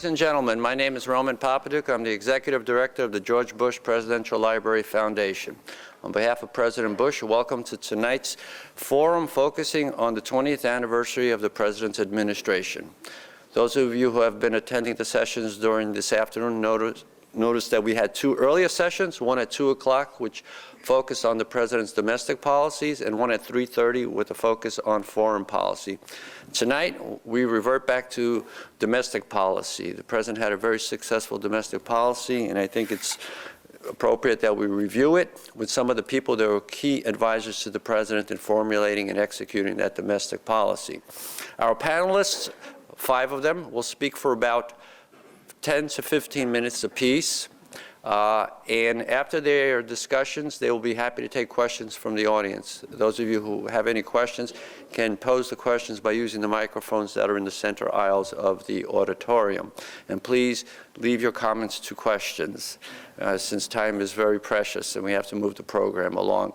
and gentlemen, my name is Roman Papaduk. I'm the Executive Director of the George Bush Presidential Library Foundation. On behalf of President Bush, welcome to tonight's forum focusing on the 20th anniversary of the President's administration. Those of you who have been attending the sessions during this afternoon notice that we had two earlier sessions, one at 2 o'clock, which focused on the President's domestic policies, and one at 3:30 with a focus on foreign policy. Tonight, we revert back to domestic policy. The President had a very successful domestic policy, and I think it's appropriate that we review it with some of the people that were key advisors to the President in formulating and executing that domestic policy. Our panelists, 5 of them, will speak for about 10 to 15 minutes apiece. And after their discussions, they will be happy to take questions from the audience. Those of you who have any questions can pose the questions by using the microphones that are in the center aisles of the auditorium. And please leave your comments to questions, since time is very precious and we have to move the program along.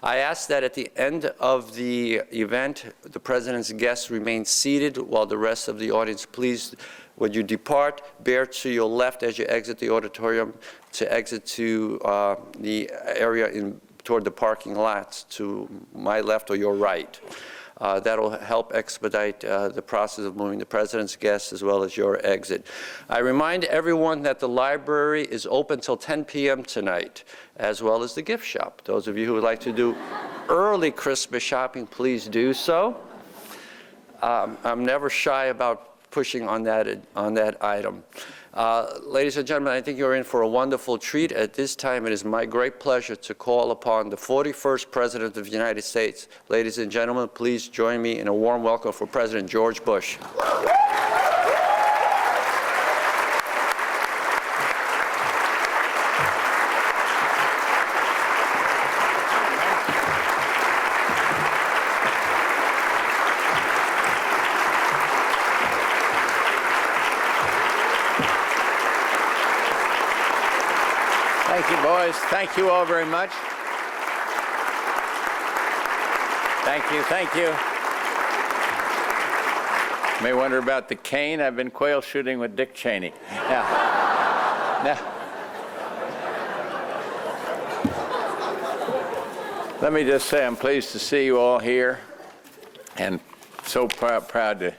I ask that at the end of the event, the President's guests remain seated while the rest of the audience, please, when you depart, bear to your left as you exit the auditorium to exit to the area toward the parking lots to my left or your right. That'll help expedite the process of moving the President's guests as well as your exit. I remind everyone that the library is open till 10 p.m. tonight, as well as the gift shop. Those of you who would like to do early Christmas shopping, please do so. I'm never shy about pushing on that item. Ladies and gentlemen, I think you're in for a wonderful treat. At this time, it is my great pleasure to call upon the 41st President of the United States. Ladies and gentlemen, please join me in a warm welcome for President George Bush. Thank you, boys. Thank you all very much. Thank you, thank you. You may wonder about the cane. I've been quail shooting with Dick Cheney. Now, let me just say I'm pleased to see you all here, and so proud to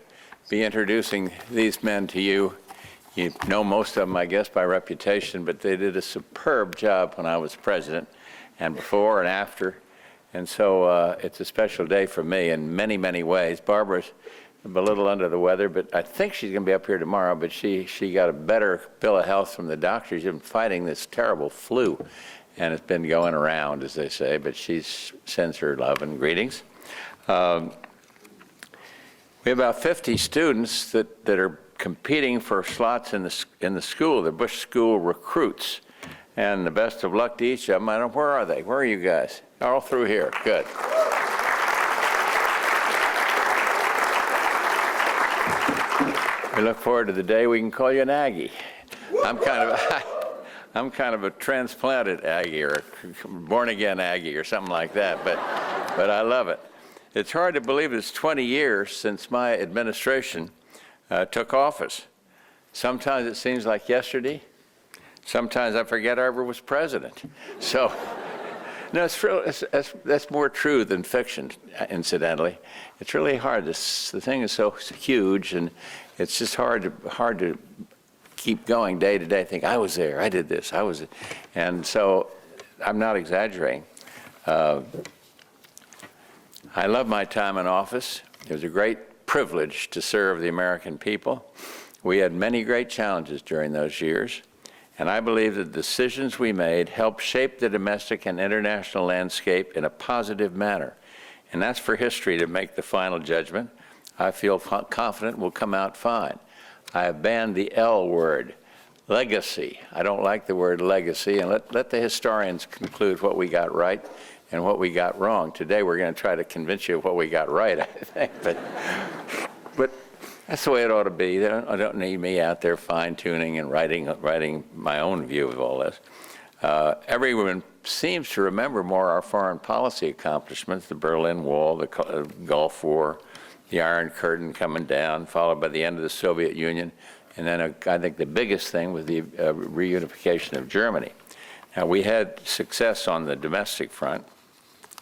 be introducing these men to you. You know most of them, I guess, by reputation, but they did a superb job when I was president, and before and after. And so it's a special day for me in many, many ways. Barbara's a little under the weather, but I think she's going to be up here tomorrow, but she got a better bill of health from the doctor. She's been fighting this terrible flu, and it's been going around, as they say, but she sends her love and greetings. We have about 50 students that are competing for slots in the school, the Bush School recruits. And the best of luck to each of them. I don't know, where are they? Where are you guys? All through here. Good. We look forward to the day we can call you an Aggie. I'm kind of a transplanted Aggie or a born-again Aggie or something like that, but I love it. It's hard to believe it's 20 years since my administration took office. Sometimes it seems like yesterday. Sometimes I forget I ever was president. So, no, that's more true than fiction, incidentally. It's really hard. The thing is so huge, and it's just hard to keep going day to day. Think, I was there, I did this, I was, and so I'm not exaggerating. I love my time in office. It was a great privilege to serve the American people. We had many great challenges during those years, and I believe the decisions we made helped shape the domestic and international landscape in a positive manner. And that's for history to make the final judgment. I feel confident we'll come out fine. I have banned the L word, legacy. I don't like the word legacy, and let the historians conclude what we got right and what we got wrong. Today we're going to try to convince you of what we got right, I think. But that's the way it ought to be. I don't need me out there fine-tuning and writing my own view of all this. Everyone seems to remember more our foreign policy accomplishments, the Berlin Wall, the Gulf War, the Iron Curtain coming down, followed by the end of the Soviet Union, And then I think the biggest thing was the reunification of Germany. Now, we had success on the domestic front.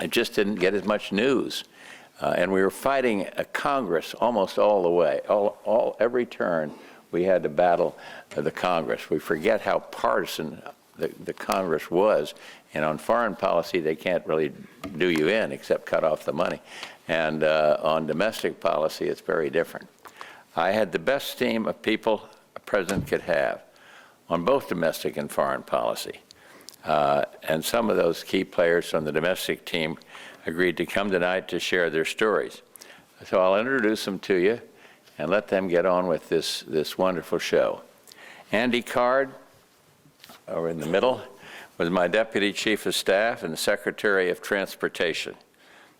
It just didn't get as much news. And we were fighting a Congress almost all the way. Every turn, we had to battle the Congress. We forget how partisan the Congress was. And on foreign policy, they can't really do you in except cut off the money. And on domestic policy, it's very different. I had the best team of people a president could have on both domestic and foreign policy. And some of those key players from the domestic team agreed to come tonight to share their stories. So I'll introduce them to you and let them get on with this wonderful show. Andy Card, over in the middle, was my Deputy Chief of Staff and Secretary of Transportation.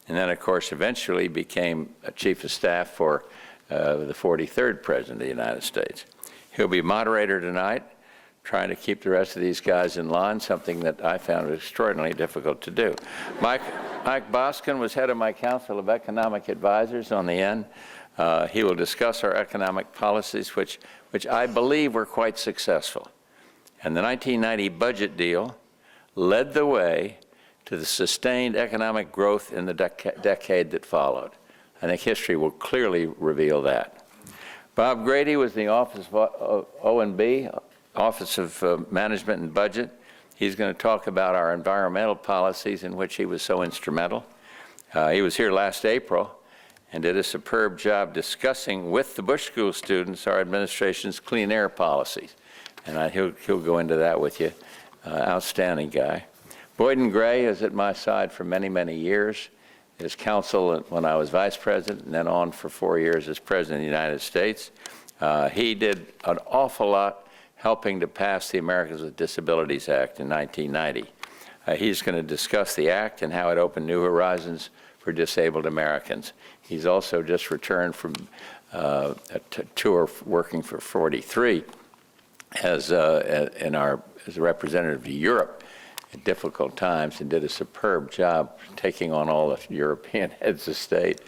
And then, of course, eventually became a Chief of Staff for the 43rd President of the United States. He'll be moderator tonight, trying to keep the rest of these guys in line, something that I found extraordinarily difficult to do. Mike Boskin was head of my Council of Economic Advisors on the end. He will discuss our economic policies, which I believe were quite successful. And the 1990 budget deal led the way to the sustained economic growth in the decade that followed. I think history will clearly reveal that. Bob Grady was in the Office of O&B, Office of Management and Budget. He's going to talk about our environmental policies in which he was so instrumental. He was here last April and did a superb job discussing with the Bush School students our administration's clean air policies. And he'll go into that with you. Outstanding guy. Boyden Gray is at my side for many, many years. His counsel when I was vice president, and then on for 4 years as president of the United States. He did an awful lot helping to pass the Americans with Disabilities Act in 1990. He's going to discuss the act and how it opened new horizons for disabled Americans. He's also just returned from a tour working for 43 as a representative to Europe at difficult times, and did a superb job taking on all the European heads of state.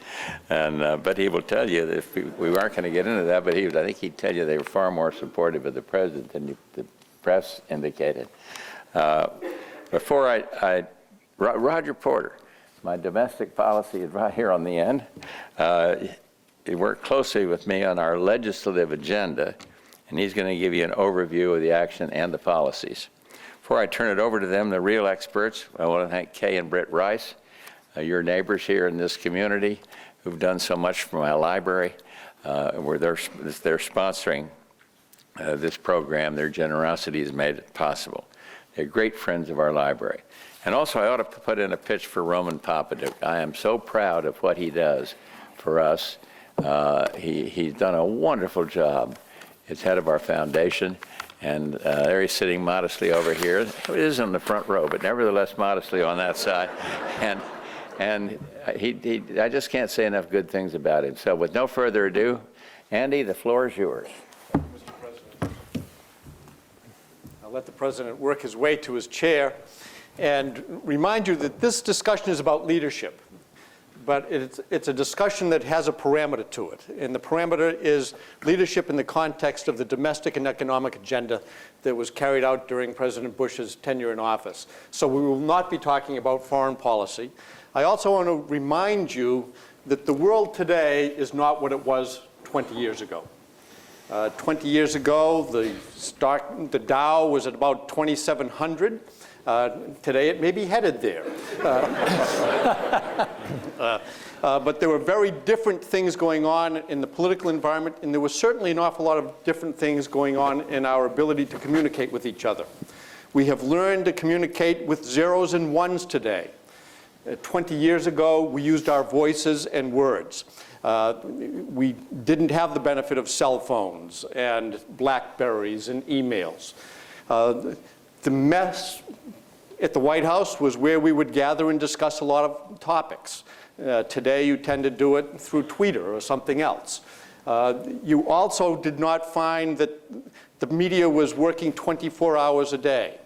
And but he will tell you that if we aren't going to get into that, but I think he'd tell you they were far more supportive of the president than the press indicated. Roger Porter, my domestic policy is right here on the end. He worked closely with me on our legislative agenda, and he's going to give you an overview of the action and the policies. Before I turn it over to them, the real experts, I want to thank Kay and Britt Rice, your neighbors here in this community who've done so much for my library. Where they're sponsoring this program. Their generosity has made it possible. They're great friends of our library. And also, I ought to put in a pitch for Roman Popaduc. I am so proud of what he does for us. He's done a wonderful job as head of our foundation. And there he's sitting modestly over here. It is in the front row, but nevertheless modestly on that side. And I just can't say enough good things about him. So with no further ado, Andy, the floor is yours. Mr. President, I'll let the President work his way to his chair and remind you that this discussion is about leadership. But it's a discussion that has a parameter to it. And the parameter is leadership in the context of the domestic and economic agenda that was carried out during President Bush's tenure in office. So we will not be talking about foreign policy. I also want to remind you that the world today is not what it was 20 years ago. 20 years ago, the Dow was at about 2,700. Today it may be headed there. But there were very different things going on in the political environment, and there was certainly an awful lot of different things going on in our ability to communicate with each other. We have learned to communicate with zeros and ones today. 20 years ago, we used our voices and words. We didn't have the benefit of cell phones and BlackBerries and emails. The mess at the White House was where we would gather and discuss a lot of topics. Today, you tend to do it through Twitter or something else. You also did not find that the media was working 24 hours a day.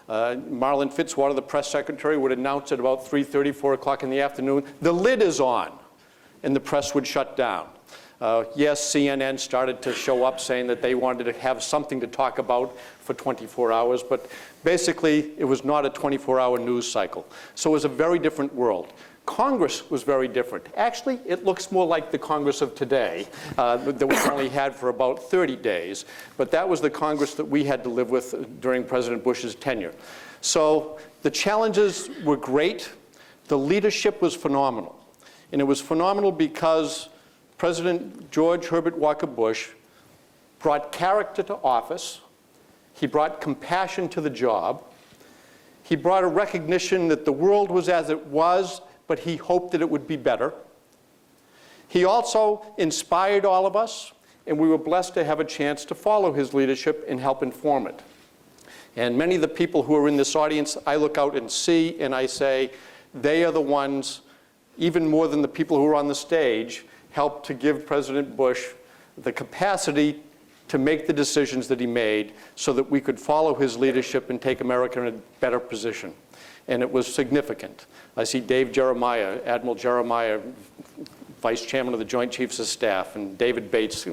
Marlin Fitzwater, the press secretary, would announce at about 3:30, 4 o'clock in the afternoon, the lid is on, and the press would shut down. Yes, CNN started to show up saying that they wanted to have something to talk about for 24 hours, but basically it was not a 24-hour news cycle. So it was a very different world. Congress was very different. Actually, it looks more like the Congress of today that we only had for about 30 days, but that was the Congress that we had to live with during President Bush's tenure. So the challenges were great. The leadership was phenomenal. And it was phenomenal because President George Herbert Walker Bush brought character to office. He brought compassion to the job. He brought a recognition that the world was as it was, but he hoped that it would be better. He also inspired all of us, and we were blessed to have a chance to follow his leadership and help inform it. And many of the people who are in this audience, I look out and see, and I say, they are the ones, even more than the people who are on the stage, helped to give President Bush the capacity to make the decisions that he made so that we could follow his leadership and take America in a better position. And it was significant. I see Dave Jeremiah, Admiral Jeremiah, Vice Chairman of the Joint Chiefs of Staff, and David Bates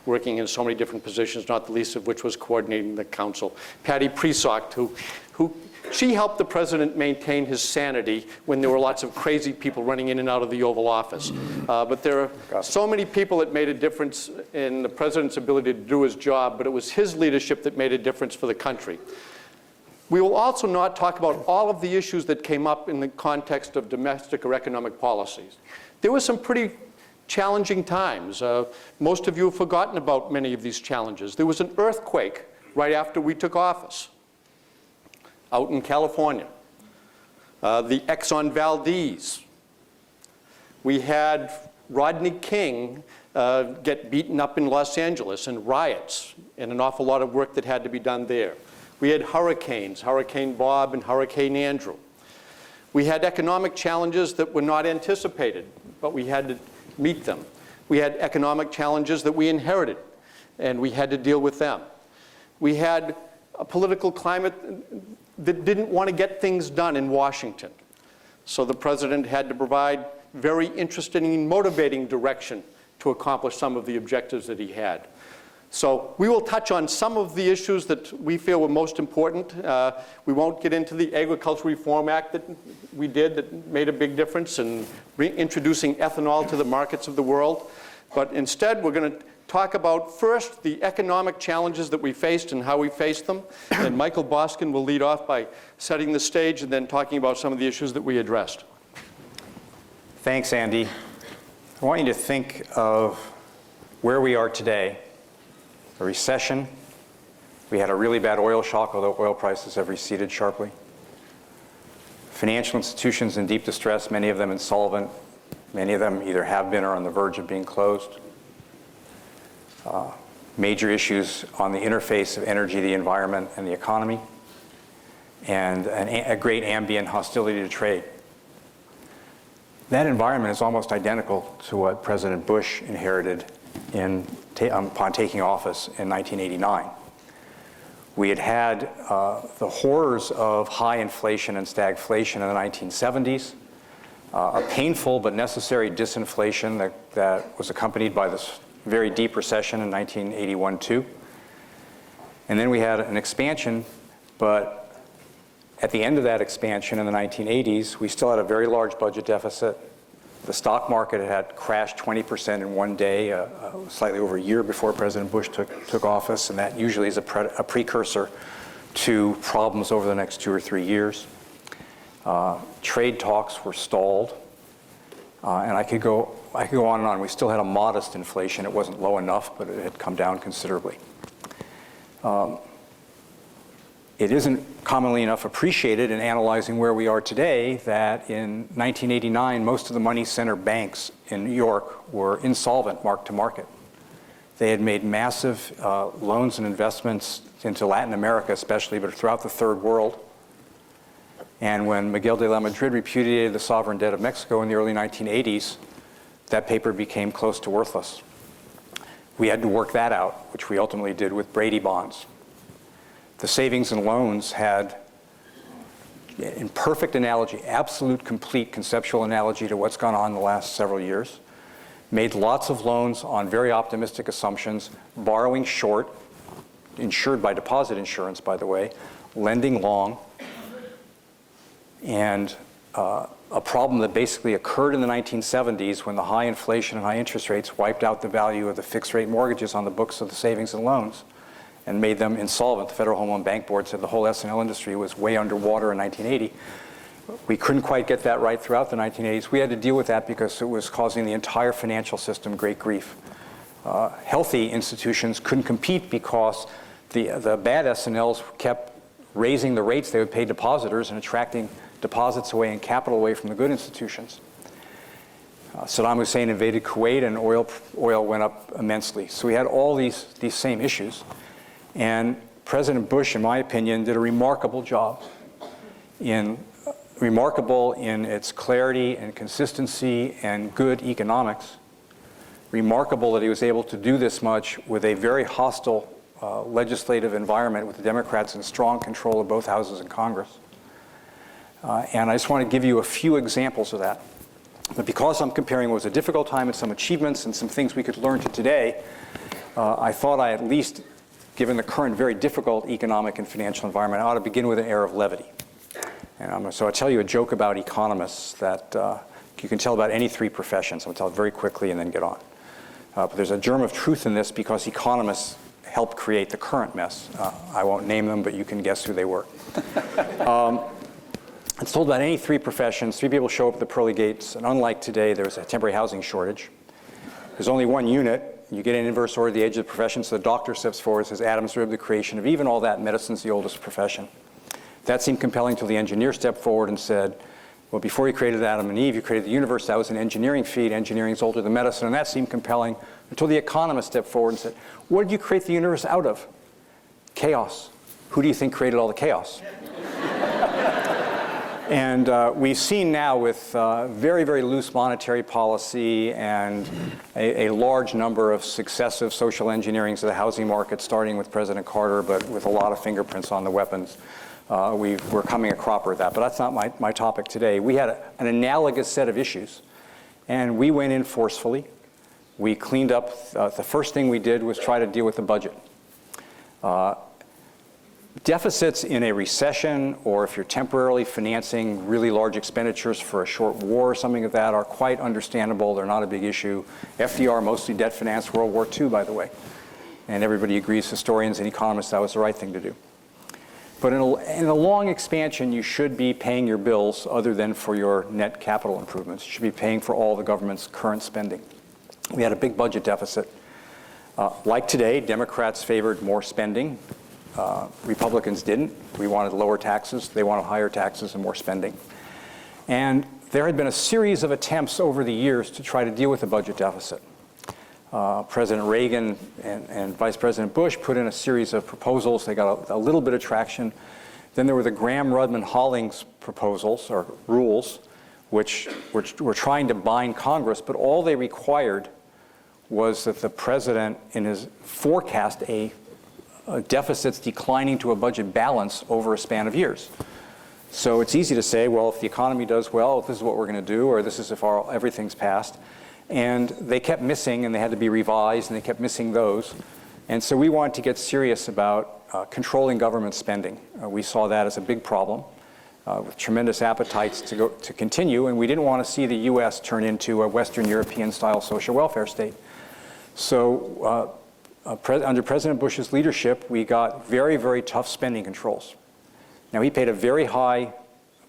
working in so many different positions, not the least of which was coordinating the council. Patty Presock, who she helped the president maintain his sanity when there were lots of crazy people running in and out of the Oval Office. But there are so many people that made a difference in the president's ability to do his job, but it was his leadership that made a difference for the country. We will also not talk about all of the issues that came up in the context of domestic or economic policies. There were some pretty challenging times. Most of you have forgotten about many of these challenges. There was an earthquake right after we took office out in California. The Exxon Valdez. We had Rodney King get beaten up in Los Angeles, and riots, and an awful lot of work that had to be done there. We had hurricanes, Hurricane Bob and Hurricane Andrew. We had economic challenges that were not anticipated, but we had to meet them. We had economic challenges that we inherited, and we had to deal with them. We had a political climate that didn't want to get things done in Washington. So the president had to provide very interesting and motivating direction to accomplish some of the objectives that he had. So we will touch on some of the issues that we feel were most important. We won't get into the Agricultural Reform Act that we did that made a big difference in reintroducing ethanol to the markets of the world. But instead, we're going to talk about first the economic challenges that we faced and how we faced them. And Michael Boskin will lead off by setting the stage and then talking about some of the issues that we addressed. Thanks, Andy. I want you to think of where we are today. A recession. We had a really bad oil shock, although oil prices have receded sharply. Financial institutions in deep distress, many of them insolvent. Many of them either have been or are on the verge of being closed. Major issues on the interface of energy, the environment, and the economy. And a great ambient hostility to trade. That environment is almost identical to what President Bush inherited upon taking office in 1989. We had had the horrors of high inflation and stagflation in the 1970s, a painful but necessary disinflation that was accompanied by this very deep recession in 1981-2. And then we had an expansion, but at the end of that expansion in the 1980s, we still had a very large budget deficit. The stock market had crashed 20% in one day, slightly over a year before President Bush took office, and that usually is a precursor to problems over the next 2 or 3 years. Trade talks were stalled, and I could go on and on. We still had a modest inflation. It wasn't low enough, but it had come down considerably. It isn't commonly enough appreciated in analyzing where we are today that in 1989, most of the money center banks in New York were insolvent, mark to market. They had made massive loans and investments into Latin America especially, but throughout the third world. And when Miguel de la Madrid repudiated the sovereign debt of Mexico in the early 1980s, that paper became close to worthless. We had to work that out, which we ultimately did with Brady bonds. The savings and loans had, in perfect analogy, absolute, complete conceptual analogy to what's gone on in the last several years. made lots of loans on very optimistic assumptions, borrowing short, insured by deposit insurance, by the way, lending long, and a problem that basically occurred in the 1970s when the high inflation and high interest rates wiped out the value of the fixed rate mortgages on the books of the savings and loans and made them insolvent. The Federal Home Loan Bank Board said the whole S&L industry was way underwater in 1980. We couldn't quite get that right throughout the 1980s. We had to deal with that because it was causing the entire financial system great grief. Healthy institutions couldn't compete because the bad S&Ls kept raising the rates they would pay depositors and attracting deposits away and capital away from the good institutions. Saddam Hussein invaded Kuwait and oil went up immensely. So we had all these same issues. And President Bush, in my opinion, did a remarkable job remarkable in its clarity and consistency and good economics. Remarkable that he was able to do this much with a very hostile legislative environment with the Democrats in strong control of both houses in Congress. And I just want to give you a few examples of that. But because I'm comparing what was a difficult time and some achievements and some things we could learn to today, I thought I at least, given the current very difficult economic and financial environment, I ought to begin with an air of levity. And so I'll tell you a joke about economists that you can tell about any three professions. I'm going to tell it very quickly and then get on. But there's a germ of truth in this because economists helped create the current mess. I won't name them, but you can guess who they were. It's told about any three professions. Three people show up at the pearly gates, and unlike today, there's a temporary housing shortage. There's only one unit. You get in inverse order the age of the profession, so the doctor steps forward and says, Adam's ribbed the creation of even all that, medicine's the oldest profession. That seemed compelling till the engineer stepped forward and said, well, before you created Adam and Eve, you created the universe. That was an engineering feat. Engineering's older than medicine, and that seemed compelling until the economist stepped forward and said, what did you create the universe out of? Chaos. Who do you think created all the chaos? And we've seen now with very, very loose monetary policy and a large number of successive social engineerings of the housing market, starting with President Carter, but with a lot of fingerprints on the weapons. We're coming a cropper of that, but that's not my topic today. We had an analogous set of issues, and we went in forcefully. We cleaned up. The first thing we did was try to deal with the budget. Deficits in a recession, or if you're temporarily financing really large expenditures for a short war or something like that, are quite understandable. They're not a big issue. FDR mostly debt financed World War II, by the way. And everybody agrees, historians and economists, that was the right thing to do. But in a long expansion, you should be paying your bills other than for your net capital improvements. You should be paying for all the government's current spending. We had a big budget deficit. Like today, Democrats favored more spending. Republicans didn't. We wanted lower taxes. They wanted higher taxes and more spending. And there had been a series of attempts over the years to try to deal with the budget deficit. President Reagan and Vice President Bush put in a series of proposals. They got a little bit of traction. Then there were the Graham-Rudman-Hollings proposals, or rules, which were trying to bind Congress, but all they required was that the president, in his forecast, deficits declining to a budget balance over a span of years. So it's easy to say, well, if the economy does well, this is what we're going to do, or this is if everything's passed. And they kept missing, and they had to be revised, and they kept missing those. And so we wanted to get serious about controlling government spending. We saw that as a big problem with tremendous appetites to continue, and we didn't want to see the U.S. turn into a Western European-style social welfare state. So under President Bush's leadership, we got very, very tough spending controls. Now, he paid a very high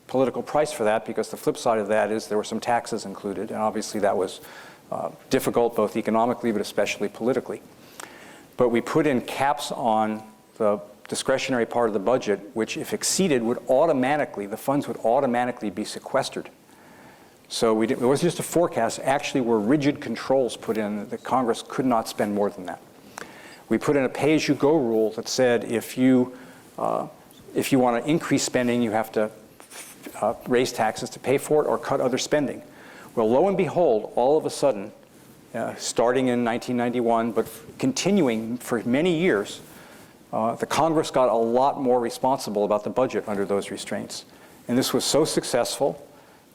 political price for that, because the flip side of that is there were some taxes included, and obviously that was difficult both economically but especially politically. But we put in caps on the discretionary part of the budget, which if exceeded the funds would automatically be sequestered. So it wasn't just a forecast, actually were rigid controls put in that Congress could not spend more than that. We put in a pay-as-you-go rule that said if you want to increase spending, you have to raise taxes to pay for it or cut other spending. Well, lo and behold, all of a sudden, starting in 1991, but continuing for many years, the Congress got a lot more responsible about the budget under those restraints. And this was so successful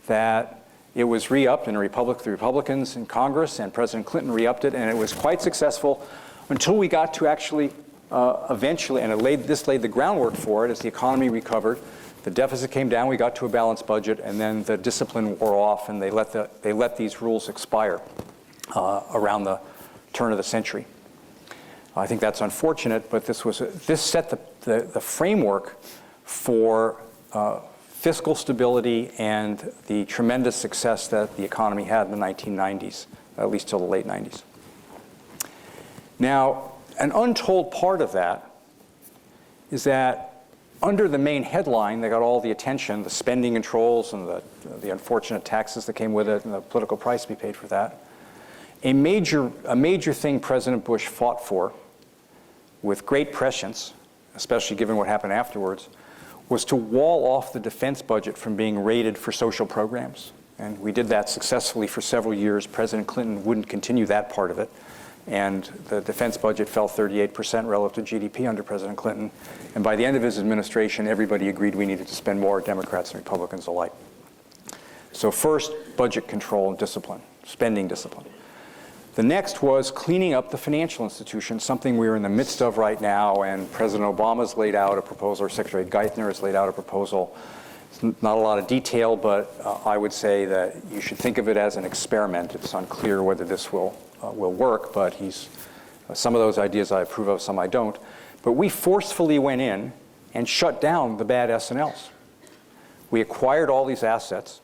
that It was re-upped in the Republicans in Congress, and President Clinton re-upped it, and it was quite successful until we got to actually eventually, and this laid the groundwork for it as the economy recovered. The deficit came down, we got to a balanced budget, and then the discipline wore off, and they let these rules expire around the turn of the century. I think that's unfortunate, but this set the framework for fiscal stability and the tremendous success that the economy had in the 1990s, at least till the late 90s. Now, an untold part of that is that under the main headline that got all the attention, the spending controls and the unfortunate taxes that came with it and the political price to be paid for that, a major thing President Bush fought for with great prescience, especially given what happened afterwards, was to wall off the defense budget from being raided for social programs. And we did that successfully for several years. President Clinton wouldn't continue that part of it. And the defense budget fell 38% relative to GDP under President Clinton. And by the end of his administration, everybody agreed we needed to spend more, Democrats and Republicans alike. So first, budget control and discipline, spending discipline. The next was cleaning up the financial institutions, something we're in the midst of right now, and President Obama's laid out a proposal, or Secretary Geithner has laid out a proposal. It's not a lot of detail, but I would say that you should think of it as an experiment. It's unclear whether this will work, but some of those ideas I approve of, some I don't. But we forcefully went in and shut down the bad S&Ls. We acquired all these assets.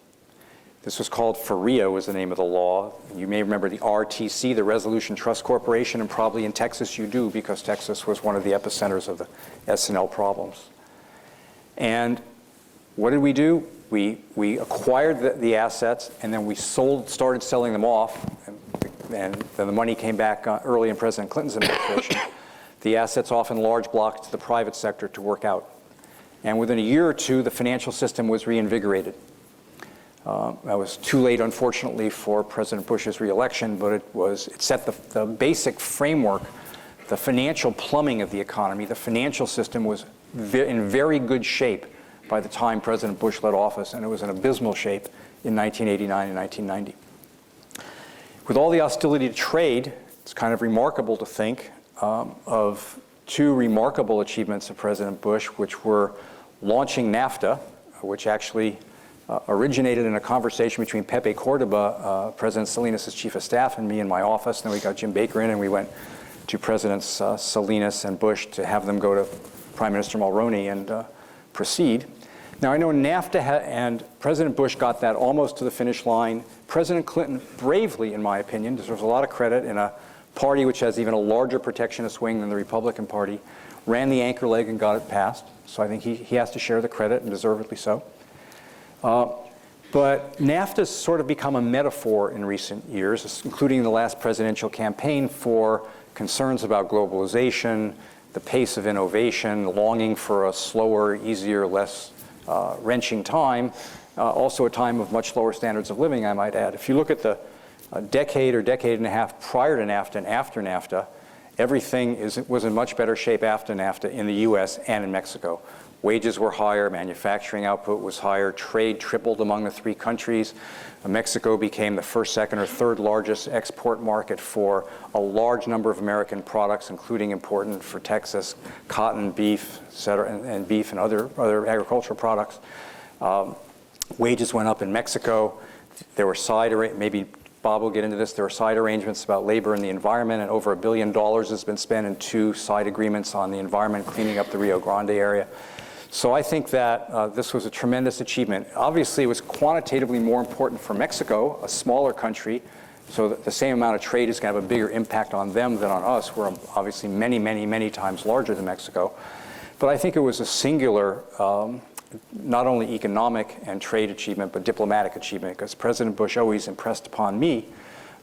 This was called FREA, was the name of the law. You may remember the RTC, the Resolution Trust Corporation, and probably in Texas you do, because Texas was one of the epicenters of the S&L problems. And what did we do? We acquired the assets, and then we started selling them off, and then the money came back early in President Clinton's administration. The assets off in large blocks to the private sector to work out. And within a year or two, the financial system was reinvigorated. That was too late, unfortunately, for President Bush's reelection, but it set the basic framework, the financial plumbing of the economy. The financial system was in very good shape by the time President Bush led office, and it was in abysmal shape in 1989 and 1990. With all the hostility to trade, it's kind of remarkable to think of two remarkable achievements of President Bush, which were launching NAFTA, which actually originated in a conversation between Pepe Cordoba, President Salinas' chief of staff, and me in my office. Then we got Jim Baker in, and we went to Presidents Salinas and Bush to have them go to Prime Minister Mulroney and proceed. Now, I know NAFTA and President Bush got that almost to the finish line. President Clinton bravely, in my opinion, deserves a lot of credit, in a party which has even a larger protectionist wing than the Republican Party, ran the anchor leg and got it passed. So I think he has to share the credit, and deservedly so. But NAFTA's sort of become a metaphor in recent years, including the last presidential campaign, for concerns about globalization, the pace of innovation, longing for a slower, easier, less wrenching time, also a time of much lower standards of living, I might add. If you look at the decade or decade and a half prior to NAFTA and after NAFTA, everything was in much better shape after NAFTA in the US and in Mexico. Wages were higher, manufacturing output was higher, trade tripled among the three countries. Mexico became the first, second, or third largest export market for a large number of American products, including important for Texas, cotton, beef, et cetera, and beef and other agricultural products. Wages went up in Mexico. There were maybe Bob will get into this, there were side arrangements about labor and the environment, and over $1 billion has been spent in 2 side agreements on the environment, cleaning up the Rio Grande area. So I think that this was a tremendous achievement. Obviously, it was quantitatively more important for Mexico, a smaller country, so that the same amount of trade is going to have a bigger impact on them than on us. We're obviously many, many, many times larger than Mexico. But I think it was a singular, not only economic and trade achievement, but diplomatic achievement, because President Bush always impressed upon me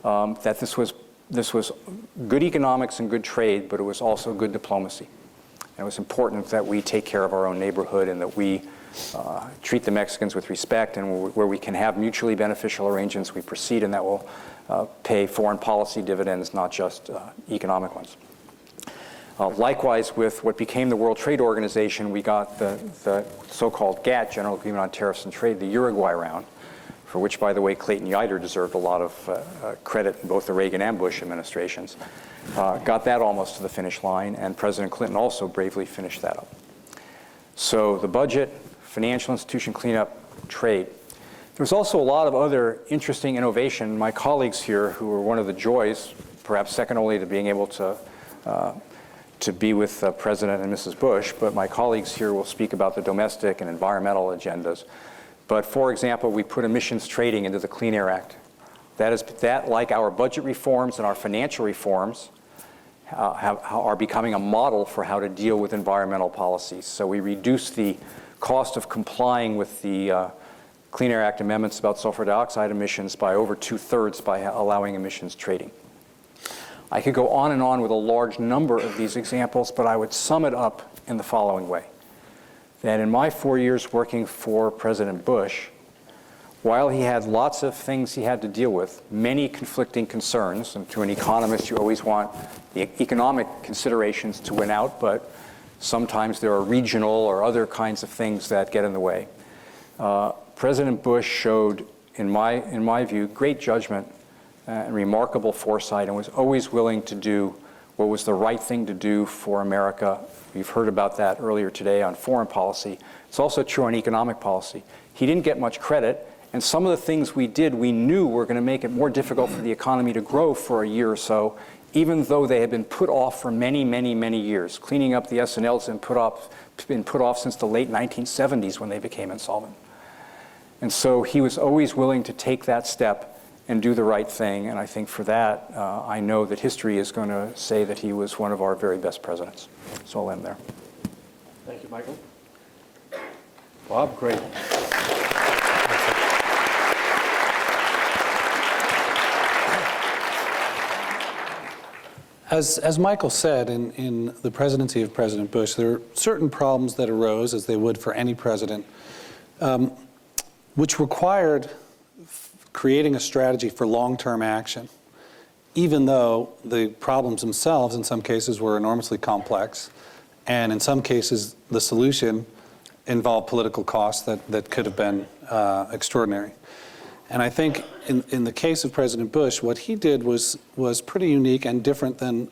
that this was good economics and good trade, but it was also good diplomacy. And it was important that we take care of our own neighborhood and that we treat the Mexicans with respect, and where we can have mutually beneficial arrangements, we proceed, and that will pay foreign policy dividends, not just economic ones. Likewise, with what became the World Trade Organization, we got the so-called GATT, General Agreement on Tariffs and Trade, the Uruguay round, for which, by the way, Clayton Yeutter deserved a lot of credit in both the Reagan and Bush administrations. Got that almost to the finish line, and President Clinton also bravely finished that up. So the budget, financial institution cleanup, trade. There's also a lot of other interesting innovation. My colleagues here, who are one of the joys, perhaps second only to being able to be with President and Mrs. Bush, but my colleagues here will speak about the domestic and environmental agendas. But for example, we put emissions trading into the Clean Air Act. That, like our budget reforms and our financial reforms, are becoming a model for how to deal with environmental policies. So we reduce the cost of complying with the Clean Air Act amendments about sulfur dioxide emissions by over 2/3 by allowing emissions trading. I could go on and on with a large number of these examples, but I would sum it up in the following way. That in my 4 years working for President Bush, while he had lots of things he had to deal with, many conflicting concerns, and to an economist you always want the economic considerations to win out, but sometimes there are regional or other kinds of things that get in the way. President Bush showed, in my view, great judgment and remarkable foresight, and was always willing to do what was the right thing to do for America. We've heard about that earlier today on foreign policy. It's also true on economic policy. He didn't get much credit, and some of the things we did, we knew were going to make it more difficult for the economy to grow for a year or so, even though they had been put off for many, many, many years. Cleaning up the S&Ls had been put off since the late 1970s when they became insolvent. And so he was always willing to take that step and do the right thing, and I think for that, I know that history is going to say that he was one of our very best presidents. So I'll end there. Thank you, Michael. Bob, great. As Michael said, in the presidency of President Bush, there are certain problems that arose, as they would for any president, which required creating a strategy for long-term action, even though the problems themselves in some cases were enormously complex, and in some cases the solution involved political costs that could have been extraordinary. And I think in the case of President Bush, what he did was pretty unique and different than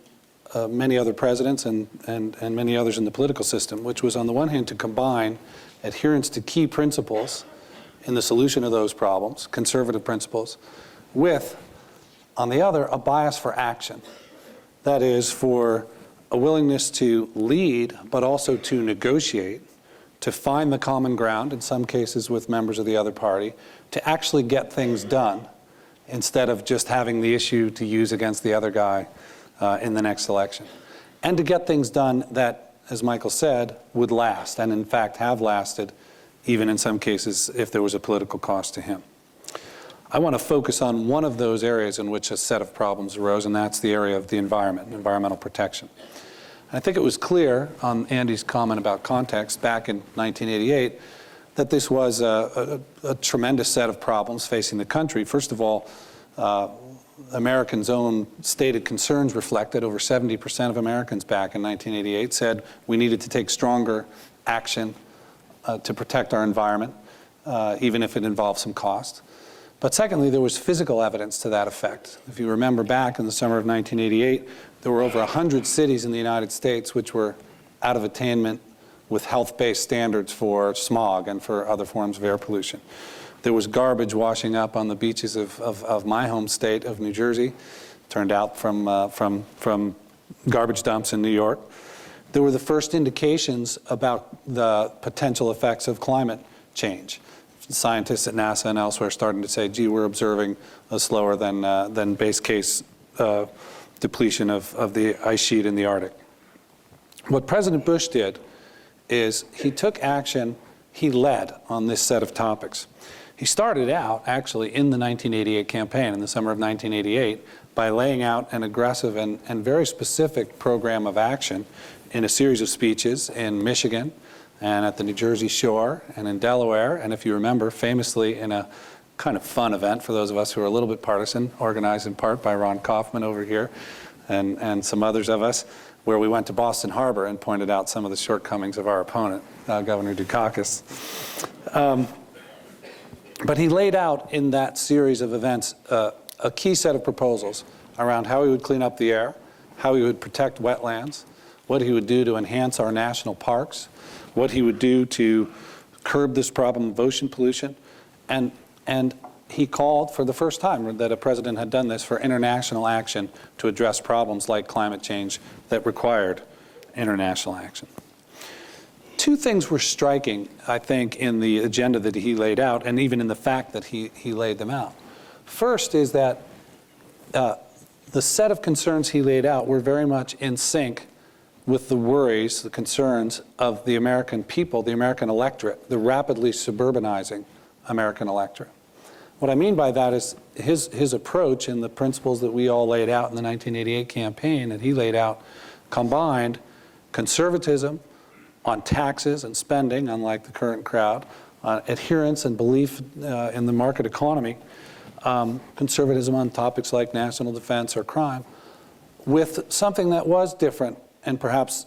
many other presidents and many others in the political system, which was on the one hand to combine adherence to key principles in the solution of those problems, conservative principles, with, on the other, a bias for action. That is, for a willingness to lead, but also to negotiate, to find the common ground, in some cases with members of the other party, to actually get things done, instead of just having the issue to use against the other guy in the next election. And to get things done that, as Michael said, would last, and in fact have lasted, even in some cases if there was a political cost to him. I want to focus on one of those areas in which a set of problems arose, and that's the area of the environment, environmental protection. I think it was clear on Andy's comment about context back in 1988 that this was a tremendous set of problems facing the country. First of all, Americans' own stated concerns reflected. Over 70% of Americans back in 1988 said we needed to take stronger action to protect our environment, even if it involved some cost. But secondly, there was physical evidence to that effect. If you remember back in the summer of 1988, there were over 100 cities in the United States which were out of attainment with health-based standards for smog and for other forms of air pollution. There was garbage washing up on the beaches of my home state of New Jersey, turned out from garbage dumps in New York. There were the first indications about the potential effects of climate change. Scientists at NASA and elsewhere starting to say, gee, we're observing a slower than base case depletion of the ice sheet in the Arctic. What President Bush did is he took action, he led on this set of topics. He started out actually in the 1988 campaign, in the summer of 1988, by laying out an aggressive and very specific program of action in a series of speeches in Michigan and at the New Jersey shore and in Delaware, and if you remember, famously in a kind of fun event for those of us who are a little bit partisan, organized in part by Ron Kaufman over here and some others of us, where we went to Boston Harbor and pointed out some of the shortcomings of our opponent, Governor Dukakis. But he laid out in that series of events a key set of proposals around how he would clean up the air, how he would protect wetlands, what he would do to enhance our national parks, what he would do to curb this problem of ocean pollution. And he called for the first time that a president had done this for international action to address problems like climate change that required international action. Two things were striking, I think, in the agenda that he laid out, and even in the fact that he laid them out. First is that the set of concerns he laid out were very much in sync with the worries, the concerns of the American people, the American electorate, the rapidly suburbanizing American electorate. What I mean by that is his approach and the principles that we all laid out in the 1988 campaign that he laid out combined conservatism on taxes and spending, unlike the current crowd, adherence and belief in the market economy, conservatism on topics like national defense or crime, with something that was different and perhaps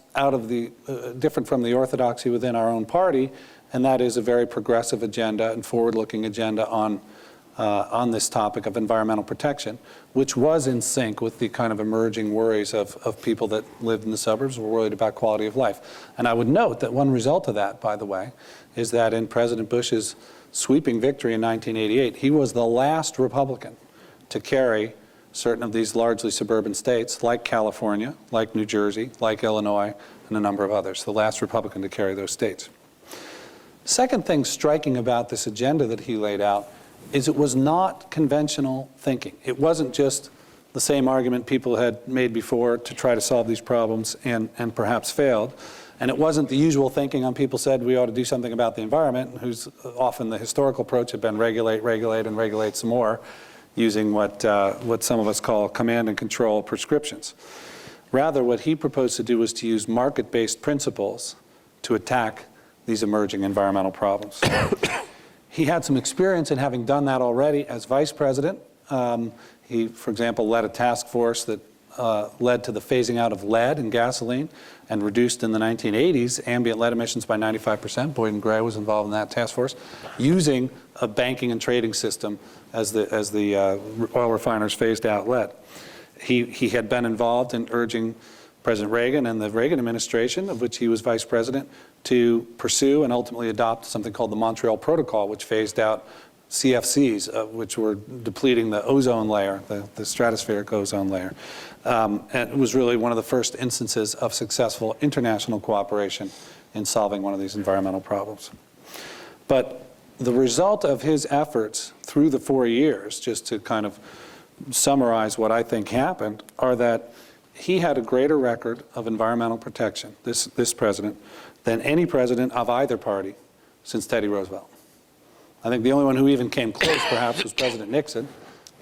different from the orthodoxy within our own party, and that is a very progressive agenda and forward-looking agenda on this topic of environmental protection, which was in sync with the kind of emerging worries of people that lived in the suburbs who were worried about quality of life. And I would note that one result of that, by the way, is that in President Bush's sweeping victory in 1988, he was the last Republican to carry certain of these largely suburban states, like California, like New Jersey, like Illinois, and a number of others, the last Republican to carry those states. Second thing striking about this agenda that he laid out is it was not conventional thinking. It wasn't just the same argument people had made before to try to solve these problems and perhaps failed. And it wasn't the usual thinking on people said we ought to do something about the environment, whose often the historical approach had been regulate, regulate, and regulate some more, using what some of us call command and control prescriptions. Rather, what he proposed to do was to use market-based principles to attack these emerging environmental problems. He had some experience in having done that already as vice president. He, for example, led a task force that led to the phasing out of lead in gasoline and reduced in the 1980s ambient lead emissions by 95%. Boyden Gray was involved in that task force, using a banking and trading system as the oil refiners phased out lead. He had been involved in urging President Reagan and the Reagan administration, of which he was vice president, to pursue and ultimately adopt something called the Montreal Protocol, which phased out CFCs, which were depleting the ozone layer, the stratospheric ozone layer. And it was really one of the first instances of successful international cooperation in solving one of these environmental problems. But the result of his efforts through the 4 years, just to kind of summarize what I think happened, are that he had a greater record of environmental protection, this president, than any president of either party since Teddy Roosevelt. I think the only one who even came close, perhaps, was President Nixon,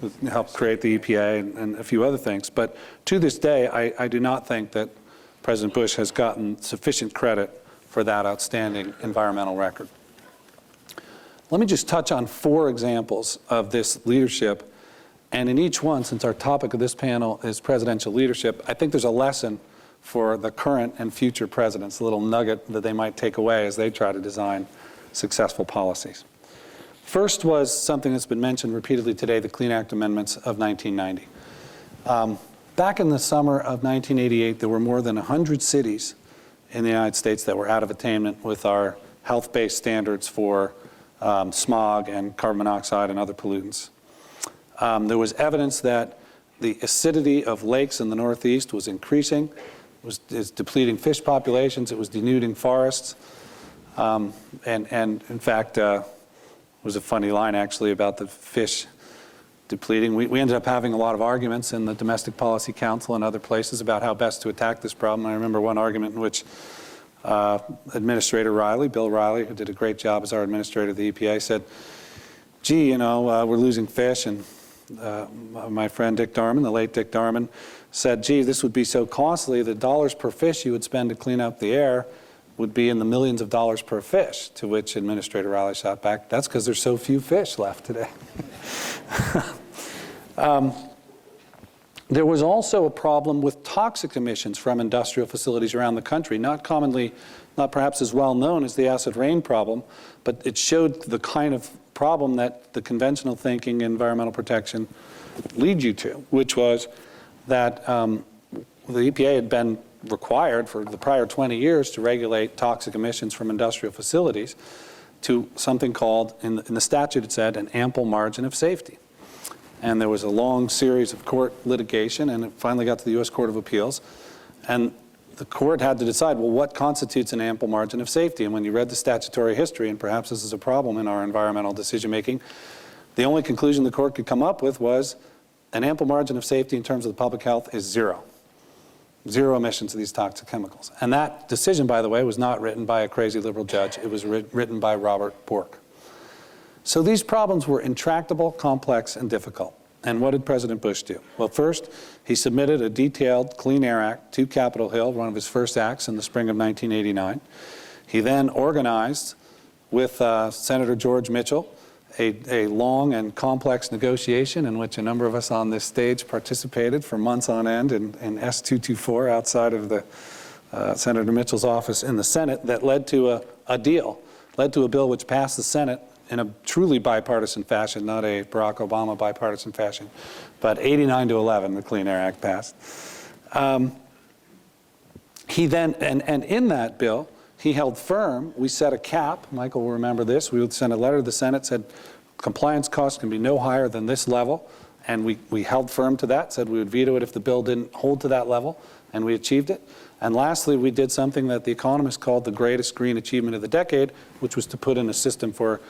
who helped create the EPA and a few other things. But to this day, I do not think that President Bush has gotten sufficient credit for that outstanding environmental record. Let me just touch on 4 examples of this leadership. And in each one, since our topic of this panel is presidential leadership, I think there's a lesson for the current and future presidents, a little nugget that they might take away as they try to design successful policies. First was something that's been mentioned repeatedly today, the Clean Act Amendments of 1990. Back in the summer of 1988, there were more than 100 cities in the United States that were out of attainment with our health-based standards for smog and carbon monoxide and other pollutants. There was evidence that the acidity of lakes in the Northeast was increasing. It was depleting fish populations. It was denuding forests. And in fact, was a funny line actually about the fish depleting. We ended up having a lot of arguments in the Domestic Policy Council and other places about how best to attack this problem. I remember one argument in which Administrator Riley, Bill Riley, who did a great job as our administrator of the EPA, said, gee, you know, we're losing fish. And my friend Dick Darman, the late Dick Darman, said, gee, this would be so costly, the dollars per fish you would spend to clean up the air would be in the millions of dollars per fish, to which Administrator Riley shot back, that's because there's so few fish left today. There was also a problem with toxic emissions from industrial facilities around the country, not commonly not perhaps as well known as the acid rain problem, but it showed the kind of problem that the conventional thinking in environmental protection lead you to, which was that the EPA had been required for the prior 20 years to regulate toxic emissions from industrial facilities to something called, in the statute it said, an ample margin of safety. And there was a long series of court litigation, and it finally got to the U.S. Court of Appeals. And the court had to decide, well, what constitutes an ample margin of safety? And when you read the statutory history, and perhaps this is a problem in our environmental decision-making, the only conclusion the court could come up with was an ample margin of safety in terms of the public health is zero. Zero emissions of these toxic chemicals. And that decision, by the way, was not written by a crazy liberal judge. It was written by Robert Bork. So these problems were intractable, complex, and difficult. And what did President Bush do? Well, first, he submitted a detailed Clean Air Act to Capitol Hill, one of his first acts in the spring of 1989. He then organized with Senator George Mitchell a long and complex negotiation in which a number of us on this stage participated for months on end in S224 outside of the Senator Mitchell's office in the Senate that led to a deal, led to a bill which passed the Senate in a truly bipartisan fashion, not a Barack Obama bipartisan fashion, but 89-11, the Clean Air Act passed. He then, and in that bill, he held firm. We set a cap. Michael will remember this. We would send a letter to the Senate, said compliance costs can be no higher than this level. And we held firm to that, said we would veto it if the bill didn't hold to that level, and we achieved it. And lastly, we did something that the economists called the greatest green achievement of the decade, which was to put in a system for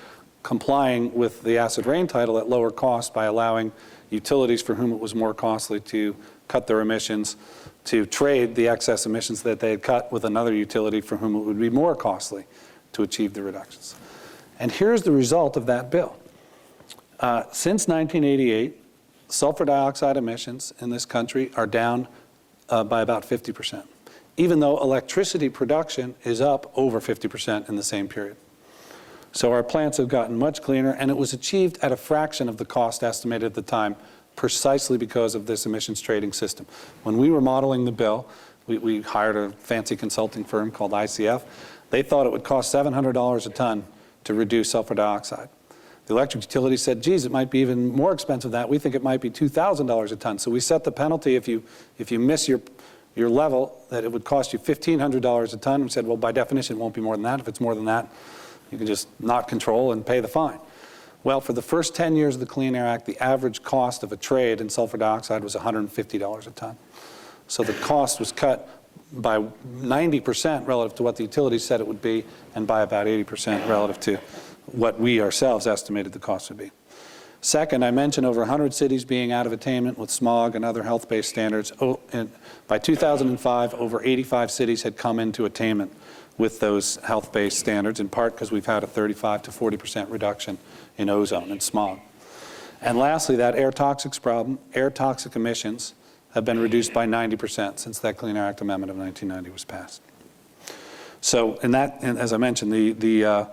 complying with the acid rain title at lower cost by allowing utilities for whom it was more costly to cut their emissions to trade the excess emissions that they had cut with another utility for whom it would be more costly to achieve the reductions. And here's the result of that bill. Since 1988, sulfur dioxide emissions in this country are down by about 50%, even though electricity production is up over 50% in the same period. So our plants have gotten much cleaner, and it was achieved at a fraction of the cost estimated at the time, precisely because of this emissions trading system. When we were modeling the bill, we hired a fancy consulting firm called ICF. They thought it would cost $700 a ton to reduce sulfur dioxide. The electric utility said, geez, it might be even more expensive than that. We think it might be $2,000 a ton. So we set the penalty if you miss your level, that it would cost you $1,500 a ton. We said, well, by definition, it won't be more than that. If it's more than that, you can just not control and pay the fine. Well, for the first 10 years of the Clean Air Act, the average cost of a trade in sulfur dioxide was $150 a ton. So the cost was cut by 90% relative to what the utilities said it would be, and by about 80% relative to what we ourselves estimated the cost would be. Second, I mentioned over 100 cities being out of attainment with smog and other health-based standards. By 2005, over 85 cities had come into attainment with those health-based standards, in part because we've had a 35 to 40% reduction in ozone and smog. And lastly, that air toxics problem, air toxic emissions have been reduced by 90% since that Clean Air Act amendment of 1990 was passed. So in that, and as I mentioned, the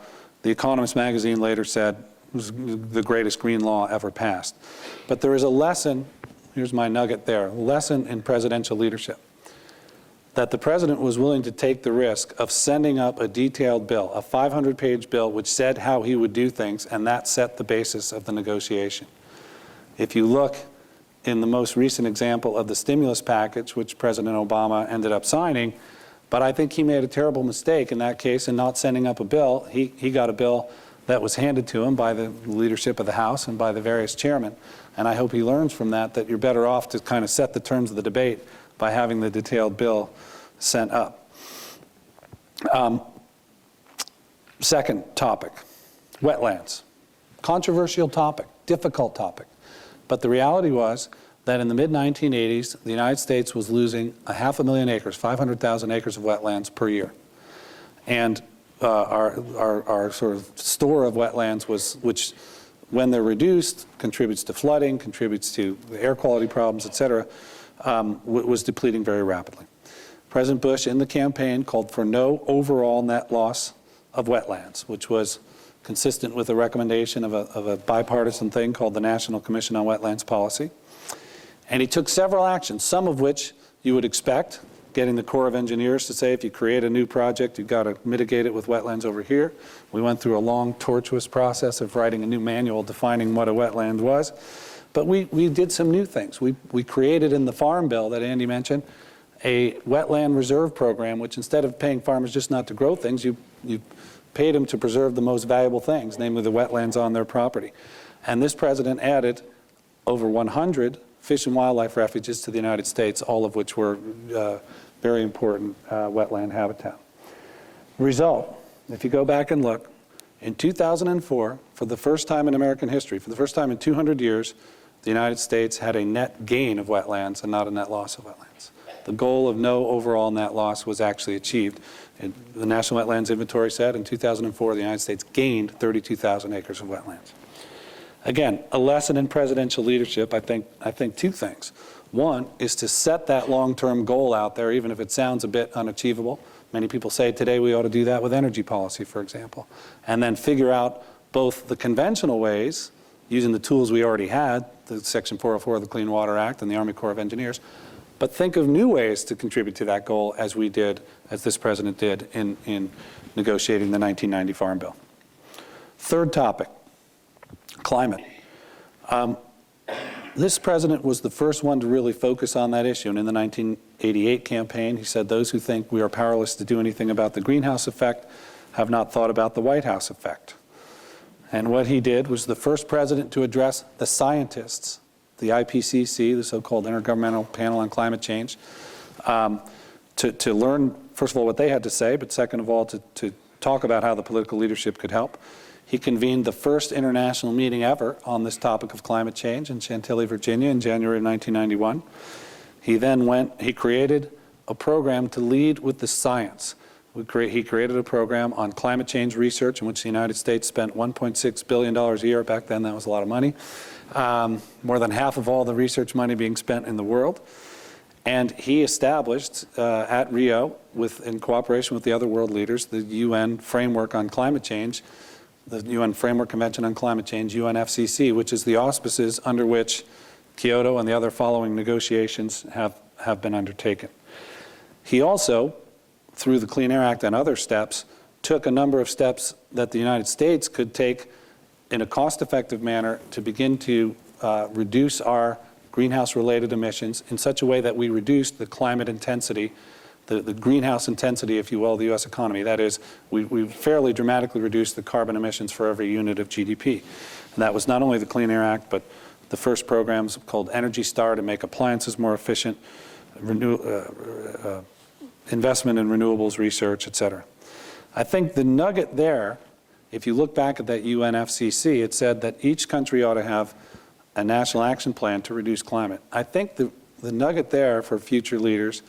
Economist magazine later said it was the greatest green law ever passed. But there is a lesson, here's my nugget there, a lesson in presidential leadership, that the president was willing to take the risk of sending up a detailed bill, a 500-page bill which said how he would do things, and that set the basis of the negotiation. If you look in the most recent example of the stimulus package, which President Obama ended up signing, but I think he made a terrible mistake in that case in not sending up a bill. He got a bill that was handed to him by the leadership of the House and by the various chairmen, and I hope he learns from that you're better off to kind of set the terms of the debate by having the detailed bill sent up. Second topic, wetlands. Controversial topic, difficult topic. But the reality was that in the mid-1980s, the United States was losing 500,000 acres, 500,000 acres of wetlands per year. And our sort of store of wetlands which when they're reduced, contributes to flooding, contributes to the air quality problems, et cetera, was depleting very rapidly. President Bush in the campaign called for no overall net loss of wetlands, which was consistent with a recommendation of a bipartisan thing called the National Commission on Wetlands Policy. And he took several actions, some of which you would expect getting the Corps of Engineers to say if you create a new project, you've got to mitigate it with wetlands over here. We went through a long, tortuous process of writing a new manual defining what a wetland was. But we did some new things. We created in the Farm Bill that Andy mentioned a wetland reserve program, which instead of paying farmers just not to grow things, you paid them to preserve the most valuable things, namely the wetlands on their property. And this president added over 100 fish and wildlife refuges to the United States, all of which were very important wetland habitat. Result, if you go back and look, in 2004, for the first time in American history, for the first time in 200 years, the United States had a net gain of wetlands and not a net loss of wetlands. The goal of no overall net loss was actually achieved. The National Wetlands Inventory said in 2004, the United States gained 32,000 acres of wetlands. Again, a lesson in presidential leadership, I think two things. One is to set that long-term goal out there, even if it sounds a bit unachievable. Many people say today we ought to do that with energy policy, for example. And then figure out both the conventional ways, using the tools we already had, the Section 404 of the Clean Water Act and the Army Corps of Engineers, but think of new ways to contribute to that goal as we did, as this president did in negotiating the 1990 Farm Bill. Third topic, climate. This president was the first one to really focus on that issue. And in the 1988 campaign, he said, those who think we are powerless to do anything about the greenhouse effect have not thought about the White House effect. And what he did was the first president to address the scientists, the IPCC, the so-called Intergovernmental Panel on Climate Change, to learn, first of all, what they had to say, but second of all, to talk about how the political leadership could help. He convened the first international meeting ever on this topic of climate change in Chantilly, Virginia in January of 1991. He then he created a program to lead with the science. He created a program on climate change research in which the United States spent $1.6 billion a year. Back then, that was a lot of money. More than half of all the research money being spent in the world. And he established at Rio, in cooperation with the other world leaders, the UN framework on climate change, the UN Framework Convention on Climate Change, UNFCCC, which is the auspices under which Kyoto and the other following negotiations have been undertaken. He also, through the Clean Air Act and other steps, took a number of steps that the United States could take in a cost-effective manner to begin to reduce our greenhouse-related emissions in such a way that we reduce the climate intensity, the greenhouse intensity, if you will, of the U.S. economy. That is, we fairly dramatically reduced the carbon emissions for every unit of GDP. And that was not only the Clean Air Act, but the first programs called Energy Star to make appliances more efficient, investment in renewables research, et cetera. I think the nugget there, if you look back at that UNFCCC, it said that each country ought to have a national action plan to reduce climate. I think the nugget there for future leaders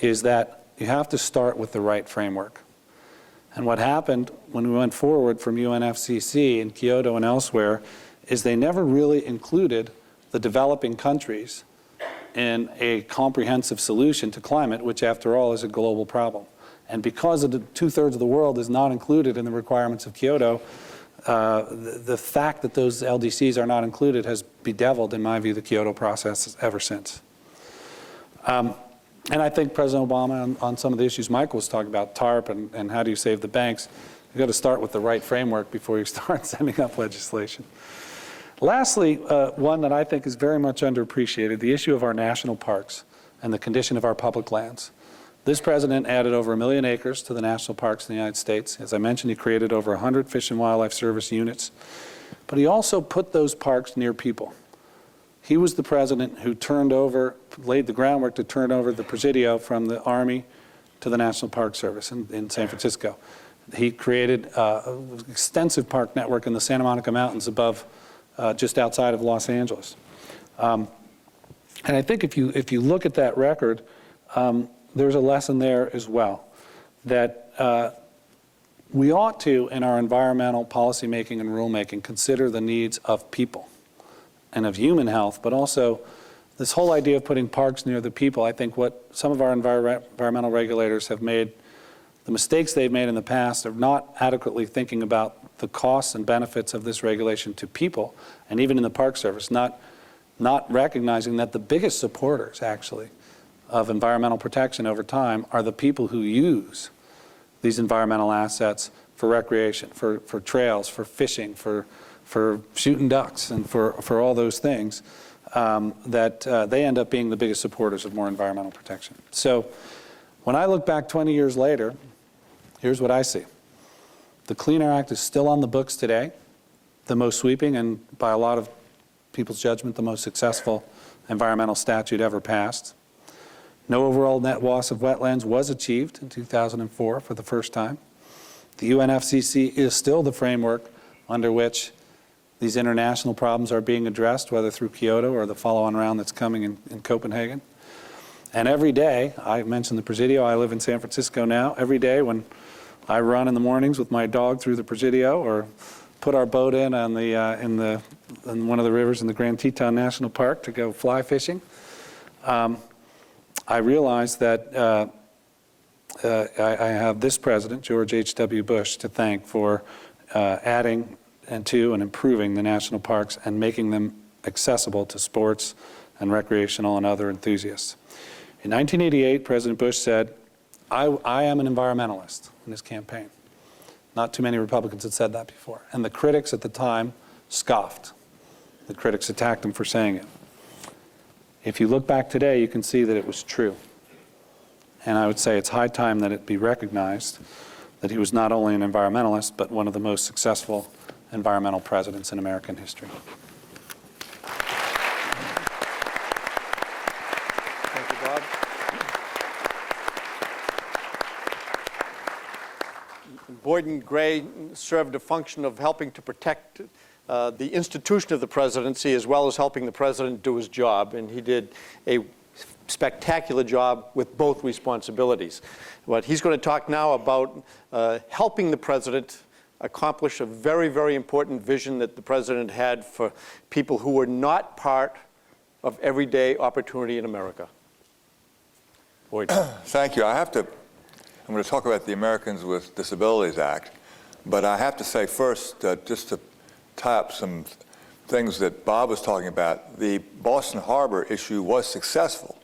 is that you have to start with the right framework. And what happened when we went forward from UNFCCC in Kyoto and elsewhere is they never really included the developing countries in a comprehensive solution to climate, which after all is a global problem. And because of the two-thirds of the world is not included in the requirements of Kyoto, the fact that those LDCs are not included has bedeviled, in my view, the Kyoto process ever since. And I think President Obama, on some of the issues Michael was talking about, TARP and how do you save the banks, you've got to start with the right framework before you start sending up legislation. Lastly, one that I think is very much underappreciated, the issue of our national parks and the condition of our public lands. This president added over 1 million acres to the national parks in the United States. As I mentioned, he created over 100 Fish and Wildlife Service units. But he also put those parks near people. He was the president who laid the groundwork to turn over the Presidio from the Army to the National Park Service in San Francisco. He created an extensive park network in the Santa Monica Mountains above, just outside of Los Angeles. And I think if you look at that record, there's a lesson there as well, that we ought to, in our environmental policymaking and rulemaking, consider the needs of people and of human health, but also this whole idea of putting parks near the people. I think what some of our environmental regulators have made, the mistakes they've made in the past of not adequately thinking about the costs and benefits of this regulation to people, and even in the Park Service, not recognizing that the biggest supporters, actually, of environmental protection over time are the people who use these environmental assets for recreation, for trails, for fishing, for shooting ducks, and for all those things, that they end up being the biggest supporters of more environmental protection. So when I look back 20 years later, here's what I see. The Clean Air Act is still on the books today, the most sweeping and, by a lot of people's judgment, the most successful environmental statute ever passed. No overall net loss of wetlands was achieved in 2004 for the first time. The UNFCCC is still the framework under which these international problems are being addressed, whether through Kyoto or the follow-on round that's coming in Copenhagen. And every day, I mentioned the Presidio, I live in San Francisco now, every day when I run in the mornings with my dog through the Presidio or put our boat in on in one of the rivers in the Grand Teton National Park to go fly fishing, I realize that I have this president, George H.W. Bush, to thank for adding and improving the national parks and making them accessible to sports and recreational and other enthusiasts. In 1988, President Bush said, I am an environmentalist in his campaign. Not too many Republicans had said that before. And the critics at the time scoffed. The critics attacked him for saying it. If you look back today, you can see that it was true. And I would say it's high time that it be recognized that he was not only an environmentalist, but one of the most successful environmental presidents in American history. Thank you, Bob. Boyden Gray served a function of helping to protect the institution of the presidency as well as helping the president do his job, and he did a spectacular job with both responsibilities. But he's going to talk now about helping the president accomplish a very, very important vision that the president had for people who were not part of everyday opportunity in America. Boyden. Thank you. I'm going to talk about the Americans with Disabilities Act, but I have to say first, just to tie up some things that Bob was talking about, the Boston Harbor issue was successful.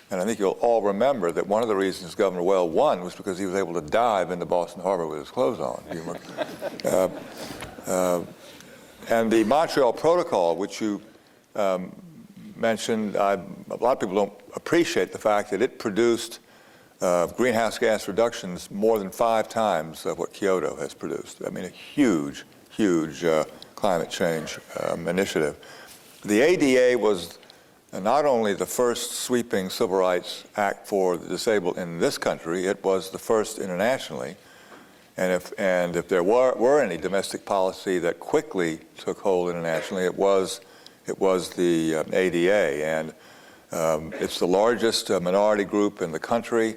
And I think you'll all remember that one of the reasons Governor Weld won was because he was able to dive into Boston Harbor with his clothes on. And the Montreal Protocol, which you mentioned, a lot of people don't appreciate the fact that it produced greenhouse gas reductions more than 5 times what Kyoto has produced. I mean, a huge, huge climate change initiative. The ADA was not only the first sweeping civil rights act for the disabled in this country, it was the first internationally. And if there were any domestic policy that quickly took hold internationally, it was the ADA. And it's the largest minority group in the country.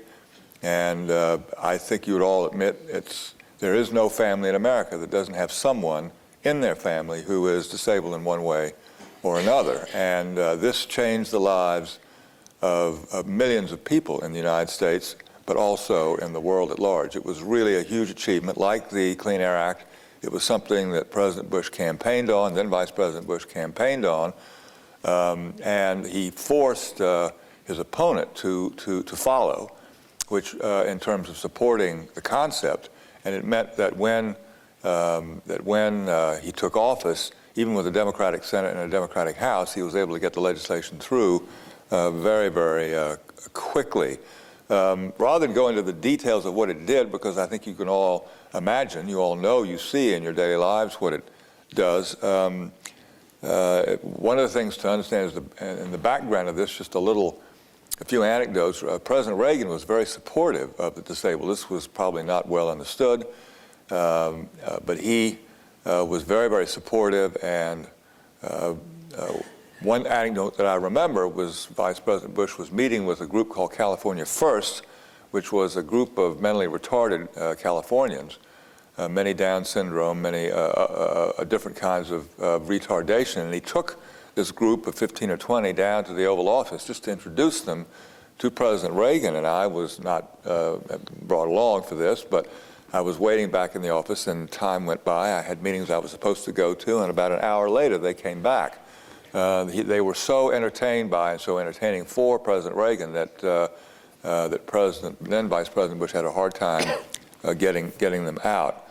And I think you would all admit there is no family in America that doesn't have someone in their family who is disabled in one way or another. And this changed the lives of millions of people in the United States, but also in the world at large. It was really a huge achievement. Like the Clean Air Act, it was something that President Bush campaigned on, then Vice President Bush campaigned on, and he forced his opponent to follow, which in terms of supporting the concept. And it meant that when he took office, even with a Democratic Senate and a Democratic House, he was able to get the legislation through very, very quickly. Rather than go into the details of what it did, because I think you can all imagine, you all know, you see in your daily lives what it does. One of the things to understand is in the background of this, just a few anecdotes. President Reagan was very supportive of the disabled. This was probably not well understood, but he was very, very supportive. And one anecdote that I remember was Vice President Bush was meeting with a group called California First, which was a group of mentally retarded Californians, many Down syndrome, many different kinds of retardation. And he took this group of 15 or 20 down to the Oval Office just to introduce them to President Reagan. And I was not brought along for this, but I was waiting back in the office, and time went by. I had meetings I was supposed to go to, and about an hour later, they came back. They were so entertained by and so entertaining for President Reagan that that then Vice President Bush had a hard time getting them out.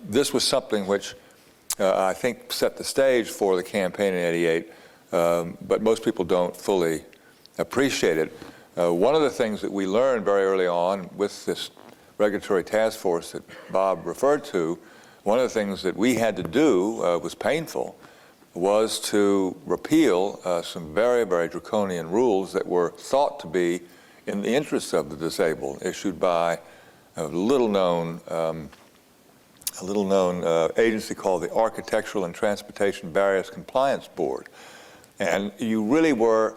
This was something which I think set the stage for the campaign in '88, but most people don't fully appreciate it. One of the things that we learned very early on with this regulatory task force that Bob referred to, one of the things that we had to do was painful, was to repeal some very, very draconian rules that were thought to be in the interests of the disabled, issued by a little-known agency called the Architectural and Transportation Barriers Compliance Board. And you really were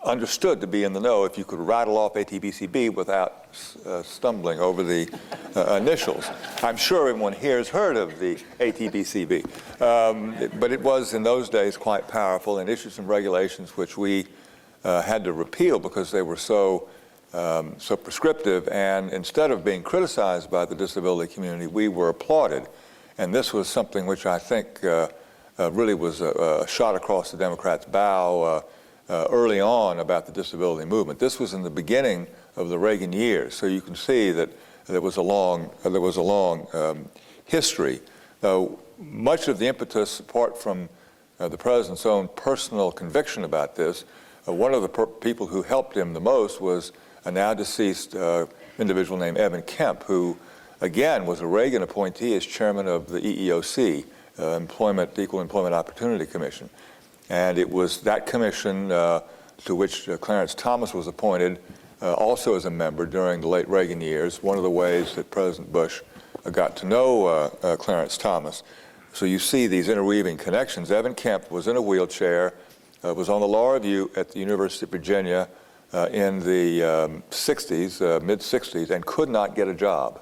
understood to be in the know if you could rattle off ATBCB without stumbling over the initials. I'm sure everyone here has heard of the ATBCB, but it was in those days quite powerful and issued some regulations which we had to repeal because they were so prescriptive, and instead of being criticized by the disability community, we were applauded. And this was something which I think really was a shot across the Democrats' bow early on about the disability movement. This was in the beginning of the Reagan years, so you can see that there was a long history. Much of the impetus, apart from the president's own personal conviction about this, one of the people who helped him the most was a now deceased individual named Evan Kemp, who again was a Reagan appointee as chairman of the EEOC, Equal Employment Opportunity Commission. And it was that commission to which Clarence Thomas was appointed also as a member during the late Reagan years, one of the ways that President Bush got to know Clarence Thomas. So you see these interweaving connections. Evan Kemp was in a wheelchair, was on the law review at the University of Virginia in the mid-60s, and could not get a job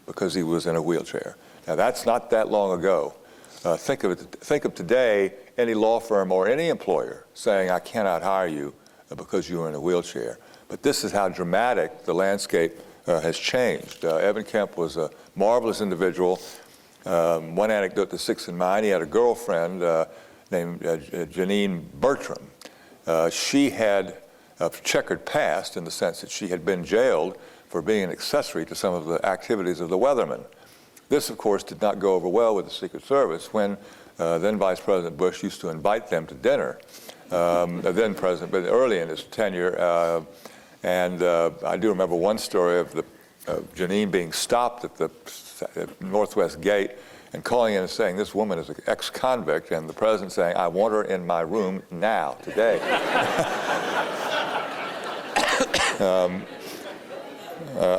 because he was in a wheelchair. Now, that's not that long ago. Think of today, any law firm or any employer saying, I cannot hire you because you are in a wheelchair. But this is how dramatic the landscape has changed. Evan Kemp was a marvelous individual. One anecdote that sticks in mind, he had a girlfriend named Janine Bertram. She had a checkered past in the sense that she had been jailed for being an accessory to some of the activities of the Weathermen. This, of course, did not go over well with the Secret Service when then Vice President Bush used to invite them to dinner, then President, but early in his tenure. I do remember one story of Janine being stopped at the Northwest Gate and calling in and saying, this woman is an ex-convict, and the president saying, I want her in my room now, today.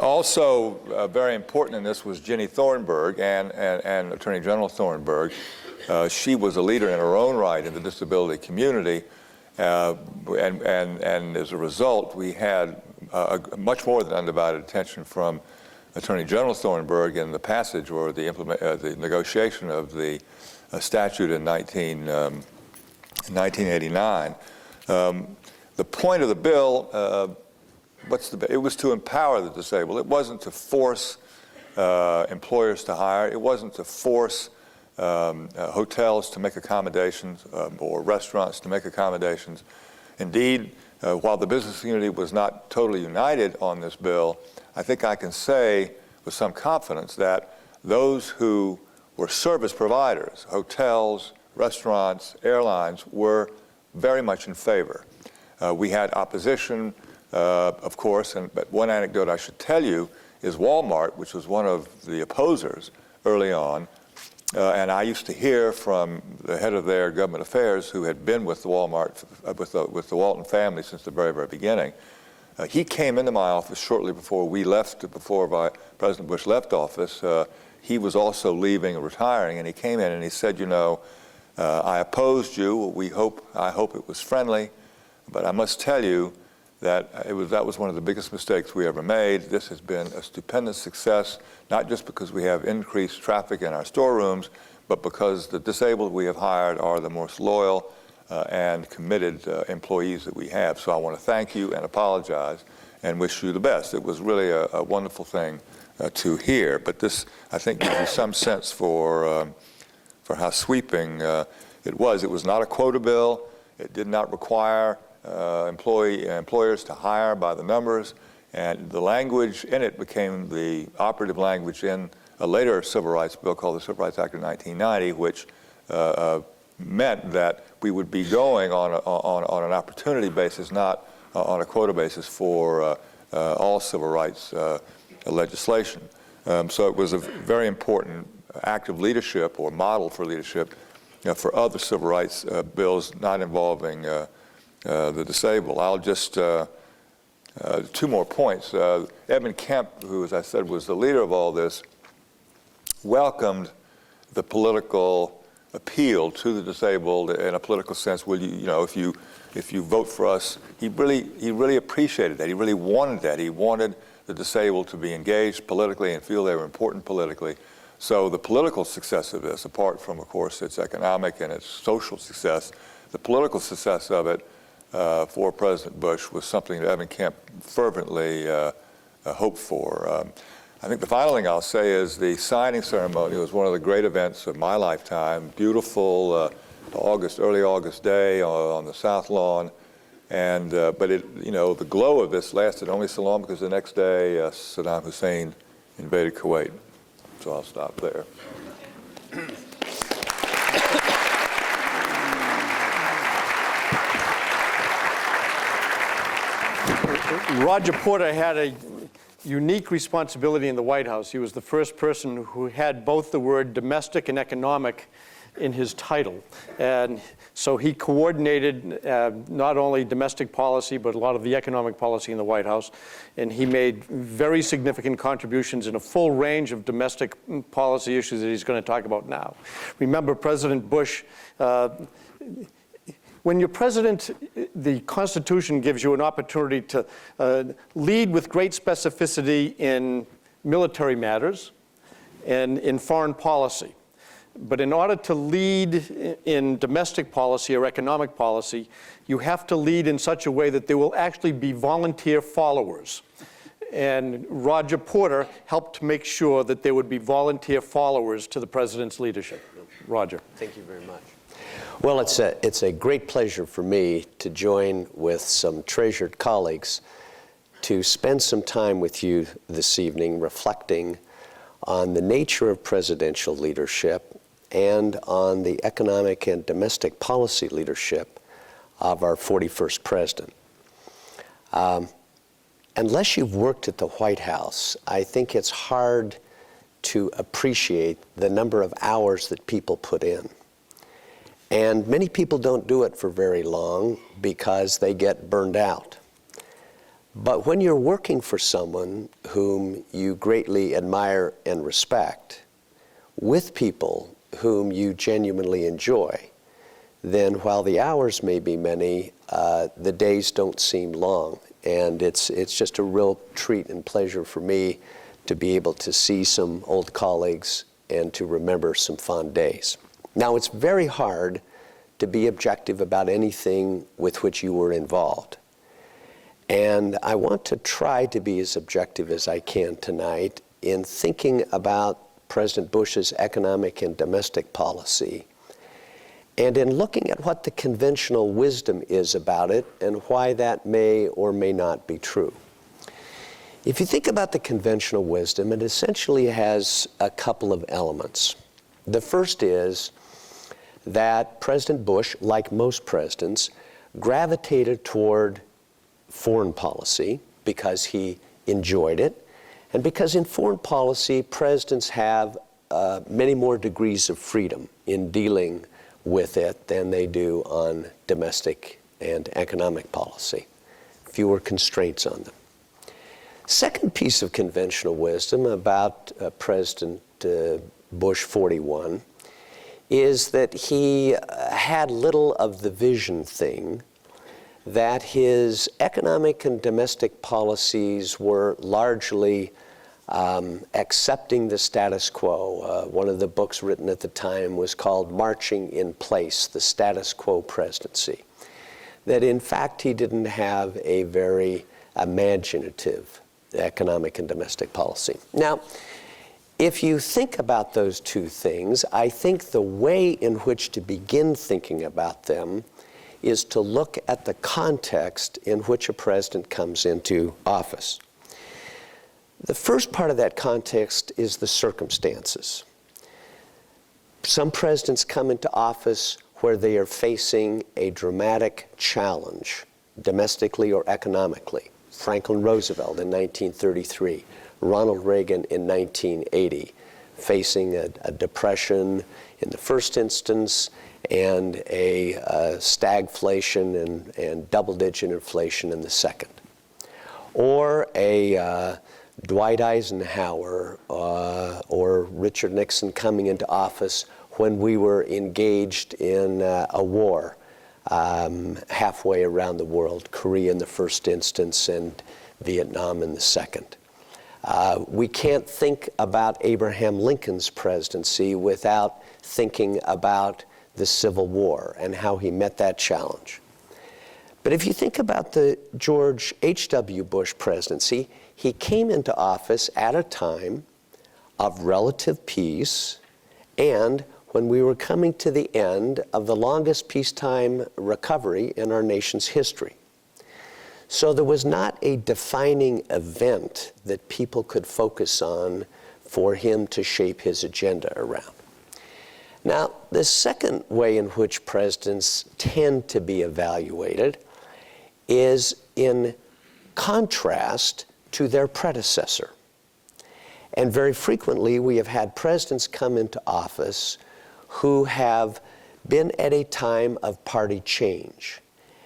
Also very important in this was Ginny Thornburg and Attorney General Thornburg. She was a leader in her own right in the disability community, and as a result, we had much more than undivided attention from Attorney General Thornburg in the passage or the negotiation of the statute in 1989. The point of the bill, it was to empower the disabled. It wasn't to force employers to hire. It wasn't to force hotels to make accommodations or restaurants to make accommodations. Indeed, while the business community was not totally united on this bill, I think I can say with some confidence that those who were service providers, hotels, restaurants, airlines, were very much in favor. We had opposition, of course, but one anecdote I should tell you is Walmart, which was one of the opposers early on, and I used to hear from the head of their government affairs, who had been with Walmart, with the Walton family since the very, very beginning. He came into my office shortly before President Bush left office. He was also leaving and retiring, and he came in and he said, you know, I opposed you. I hope it was friendly, but I must tell you that that was one of the biggest mistakes we ever made. This has been a stupendous success, not just because we have increased traffic in our storerooms, but because the disabled we have hired are the most loyal and committed employees that we have. So I want to thank you and apologize and wish you the best. It was really a wonderful thing to hear, but this, I think, gives you some sense for how sweeping it was. It was not a quota bill. It did not require employers to hire by the numbers, and the language in it became the operative language in a later civil rights bill called the Civil Rights Act of 1990, which meant that we would be going on an opportunity basis, not on a quota basis for all civil rights legislation. So it was a very important act of leadership or model for leadership for other civil rights bills not involving the disabled. I'll just, 2 more points. Edmund Kemp, who, as I said, was the leader of all this, welcomed the political appeal to the disabled in a political sense. Will you know, if you vote for us, he really appreciated that. He really wanted that. He wanted the disabled to be engaged politically and feel they were important politically. So the political success of this, apart from, of course, its economic and its social success, the political success of it for President Bush was something that Edmund Kemp fervently hoped for. I think the final thing I'll say is the signing ceremony was one of the great events of my lifetime. Beautiful early August day on the South Lawn. And, but the glow of this lasted only so long because the next day Saddam Hussein invaded Kuwait. So I'll stop there. Roger Porter had a unique responsibility in the White House. He was the first person who had both the word domestic and economic in his title. And so he coordinated not only domestic policy, but a lot of the economic policy in the White House. And he made very significant contributions in a full range of domestic policy issues that he's going to talk about now. Remember, President Bush, when you're president, the Constitution gives you an opportunity to lead with great specificity in military matters and in foreign policy. But in order to lead in domestic policy or economic policy, you have to lead in such a way that there will actually be volunteer followers. And Roger Porter helped make sure that there would be volunteer followers to the president's leadership. Roger. Thank you very much. Well, it's a great pleasure for me to join with some treasured colleagues to spend some time with you this evening reflecting on the nature of presidential leadership and on the economic and domestic policy leadership of our 41st president. Unless you've worked at the White House, I think it's hard to appreciate the number of hours that people put in. And many people don't do it for very long because they get burned out. But when you're working for someone whom you greatly admire and respect, with people whom you genuinely enjoy, then while the hours may be many, the days don't seem long. And it's just a real treat and pleasure for me to be able to see some old colleagues and to remember some fond days. Now, it's very hard to be objective about anything with which you were involved. And I want to try to be as objective as I can tonight in thinking about President Bush's economic and domestic policy, and in looking at what the conventional wisdom is about it and why that may or may not be true. If you think about the conventional wisdom, it essentially has a couple of elements. The first is that President Bush, like most presidents, gravitated toward foreign policy because he enjoyed it, and because in foreign policy, presidents have many more degrees of freedom in dealing with it than they do on domestic and economic policy. Fewer constraints on them. Second piece of conventional wisdom about President Bush 41 is that he had little of the vision thing, that his economic and domestic policies were largely accepting the status quo. One of the books written at the time was called Marching in Place, the Status Quo Presidency. That in fact he didn't have a very imaginative economic and domestic policy. Now, if you think about those two things, I think the way in which to begin thinking about them is to look at the context in which a president comes into office. The first part of that context is the circumstances. Some presidents come into office where they are facing a dramatic challenge, domestically or economically. Franklin Roosevelt in 1933, Ronald Reagan in 1980, facing a depression in the first instance and a stagflation and double-digit inflation in the second. Or a Dwight Eisenhower or Richard Nixon coming into office when we were engaged in a war halfway around the world, Korea in the first instance and Vietnam in the second. We can't think about Abraham Lincoln's presidency without thinking about the Civil War and how he met that challenge. But if you think about the George H.W. Bush presidency, he came into office at a time of relative peace and when we were coming to the end of the longest peacetime recovery in our nation's history. So there was not a defining event that people could focus on for him to shape his agenda around. Now, the second way in which presidents tend to be evaluated is in contrast to their predecessor. And very frequently, we have had presidents come into office who have been at a time of party change.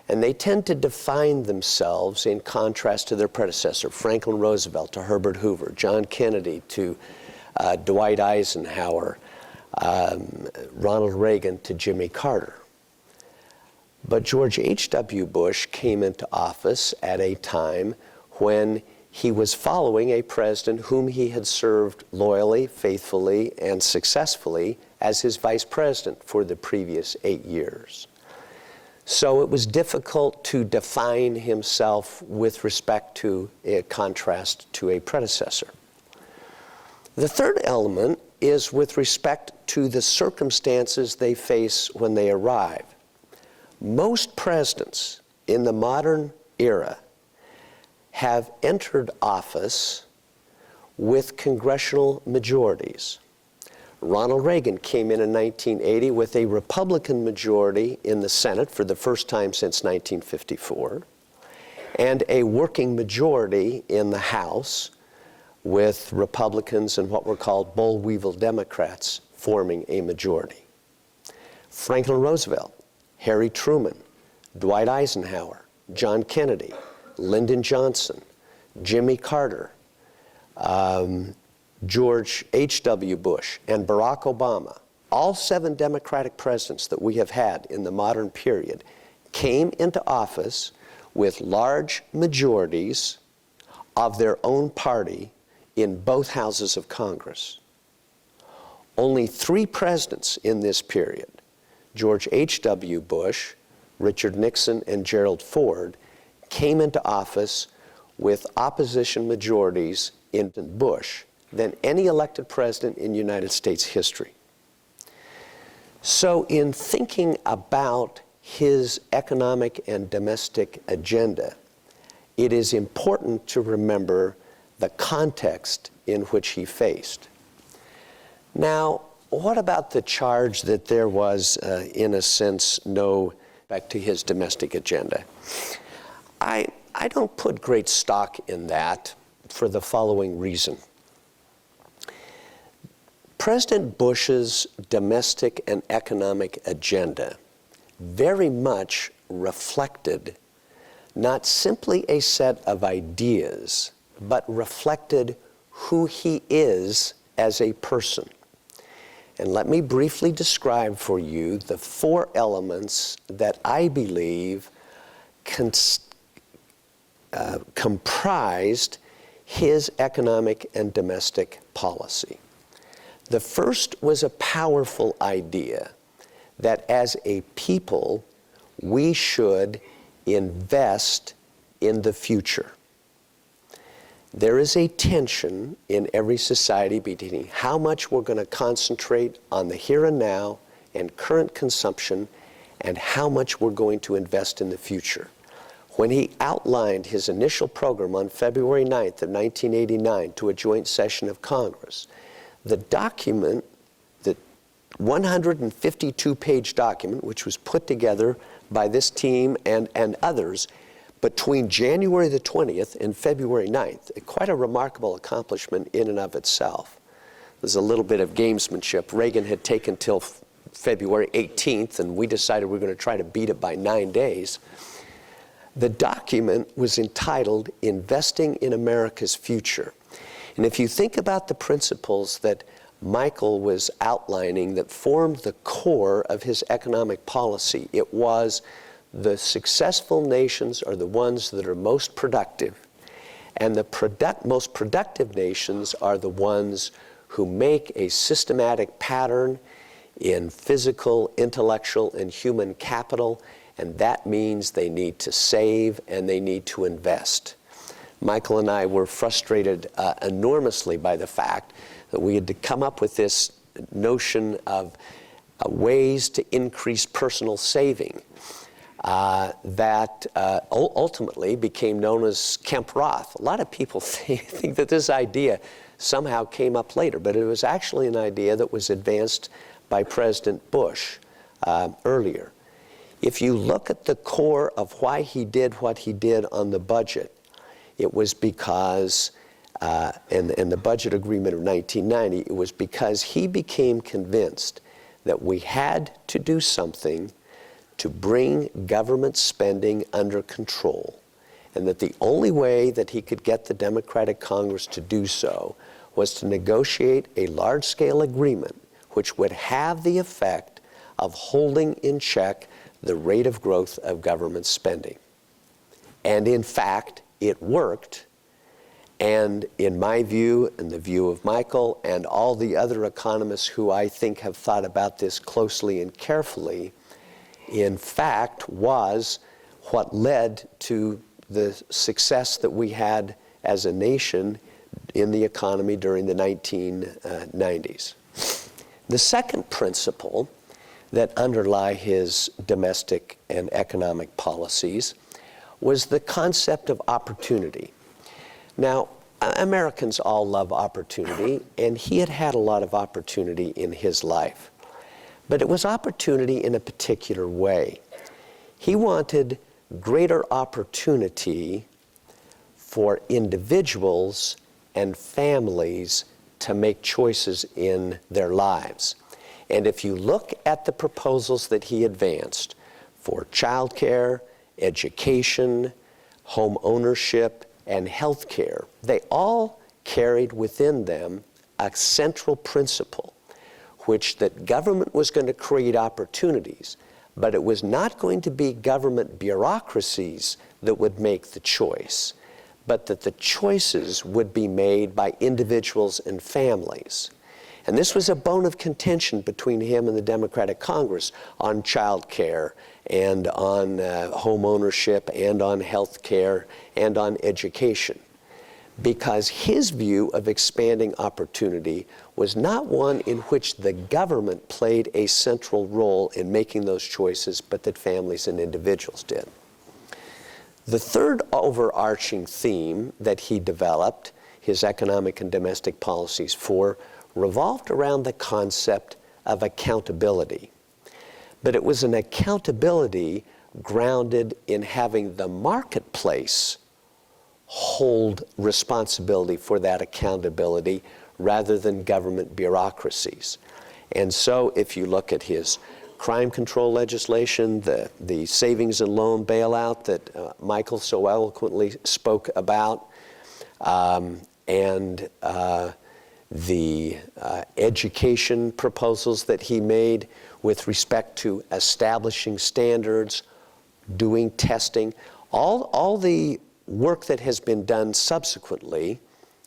And they tend to define themselves in contrast to their predecessor, Franklin Roosevelt to Herbert Hoover, John Kennedy to Dwight Eisenhower, Ronald Reagan to Jimmy Carter. But George H.W. Bush came into office at a time when he was following a president whom he had served loyally, faithfully, and successfully as his vice president for the previous 8 years. So it was difficult to define himself with respect to a contrast to a predecessor. The third element is with respect to the circumstances they face when they arrive. Most presidents in the modern era have entered office with congressional majorities. Ronald Reagan came in 1980 with a Republican majority in the Senate for the first time since 1954, and a working majority in the House with Republicans and what were called boll weevil Democrats forming a majority. Franklin Roosevelt, Harry Truman, Dwight Eisenhower, John Kennedy, Lyndon Johnson, Jimmy Carter, George H.W. Bush, and Barack Obama, all 7 Democratic presidents that we have had in the modern period, came into office with large majorities of their own party in both houses of Congress. Only 3 presidents in this period, George H.W. Bush, Richard Nixon, and Gerald Ford, came into office with opposition majorities in Bush than any elected president in United States history. So in thinking about his economic and domestic agenda, it is important to remember the context in which he faced. Now, what about the charge that there was, in a sense, no respect to his domestic agenda? I don't put great stock in that for the following reason. President Bush's domestic and economic agenda very much reflected not simply a set of ideas, but reflected who he is as a person. And let me briefly describe for you the 4 elements that I believe comprised his economic and domestic policy. The first was a powerful idea that as a people, we should invest in the future. There is a tension in every society between how much we're going to concentrate on the here and now and current consumption and how much we're going to invest in the future. When he outlined his initial program on February 9th of 1989 to a joint session of Congress, the document, the 152-page document, which was put together by this team and others between January the 20th and February 9th, quite a remarkable accomplishment in and of itself. There's a little bit of gamesmanship. Reagan had taken till February 18th, and we decided we were going to try to beat it by 9 days. The document was entitled Investing in America's Future. And if you think about the principles that Michael was outlining that formed the core of his economic policy, it was the successful nations are the ones that are most productive, and the most productive nations are the ones who make a systematic pattern in physical, intellectual, and human capital, and that means they need to save and they need to invest. Michael and I were frustrated enormously by the fact that we had to come up with this notion of ways to increase personal saving that ultimately became known as Kemp-Roth. A lot of people think that this idea somehow came up later, but it was actually an idea that was advanced by President Bush earlier. If you look at the core of why he did what he did on the budget, it was because, in the budget agreement of 1990, it was because he became convinced that we had to do something to bring government spending under control, and that the only way that he could get the Democratic Congress to do so was to negotiate a large-scale agreement which would have the effect of holding in check the rate of growth of government spending. And in fact, it worked. And in my view, and the view of Michael and all the other economists who I think have thought about this closely and carefully, in fact was what led to the success that we had as a nation in the economy during the 1990s. The second principle that underlie his domestic and economic policies was the concept of opportunity. Now, Americans all love opportunity, and he had had a lot of opportunity in his life. But it was opportunity in a particular way. He wanted greater opportunity for individuals and families to make choices in their lives. And if you look at the proposals that he advanced for childcare, education, home ownership, and health care, they all carried within them a central principle, which that government was going to create opportunities, but it was not going to be government bureaucracies that would make the choice, but that the choices would be made by individuals and families. And this was a bone of contention between him and the Democratic Congress on child care and on home ownership and on health care and on education. Because his view of expanding opportunity was not one in which the government played a central role in making those choices, but that families and individuals did. The third overarching theme that he developed his economic and domestic policies for revolved around the concept of accountability. But it was an accountability grounded in having the marketplace hold responsibility for that accountability rather than government bureaucracies. And so if you look at his crime control legislation, the savings and loan bailout that Michael so eloquently spoke about, and the education proposals that he made with respect to establishing standards, doing testing, all the work that has been done subsequently,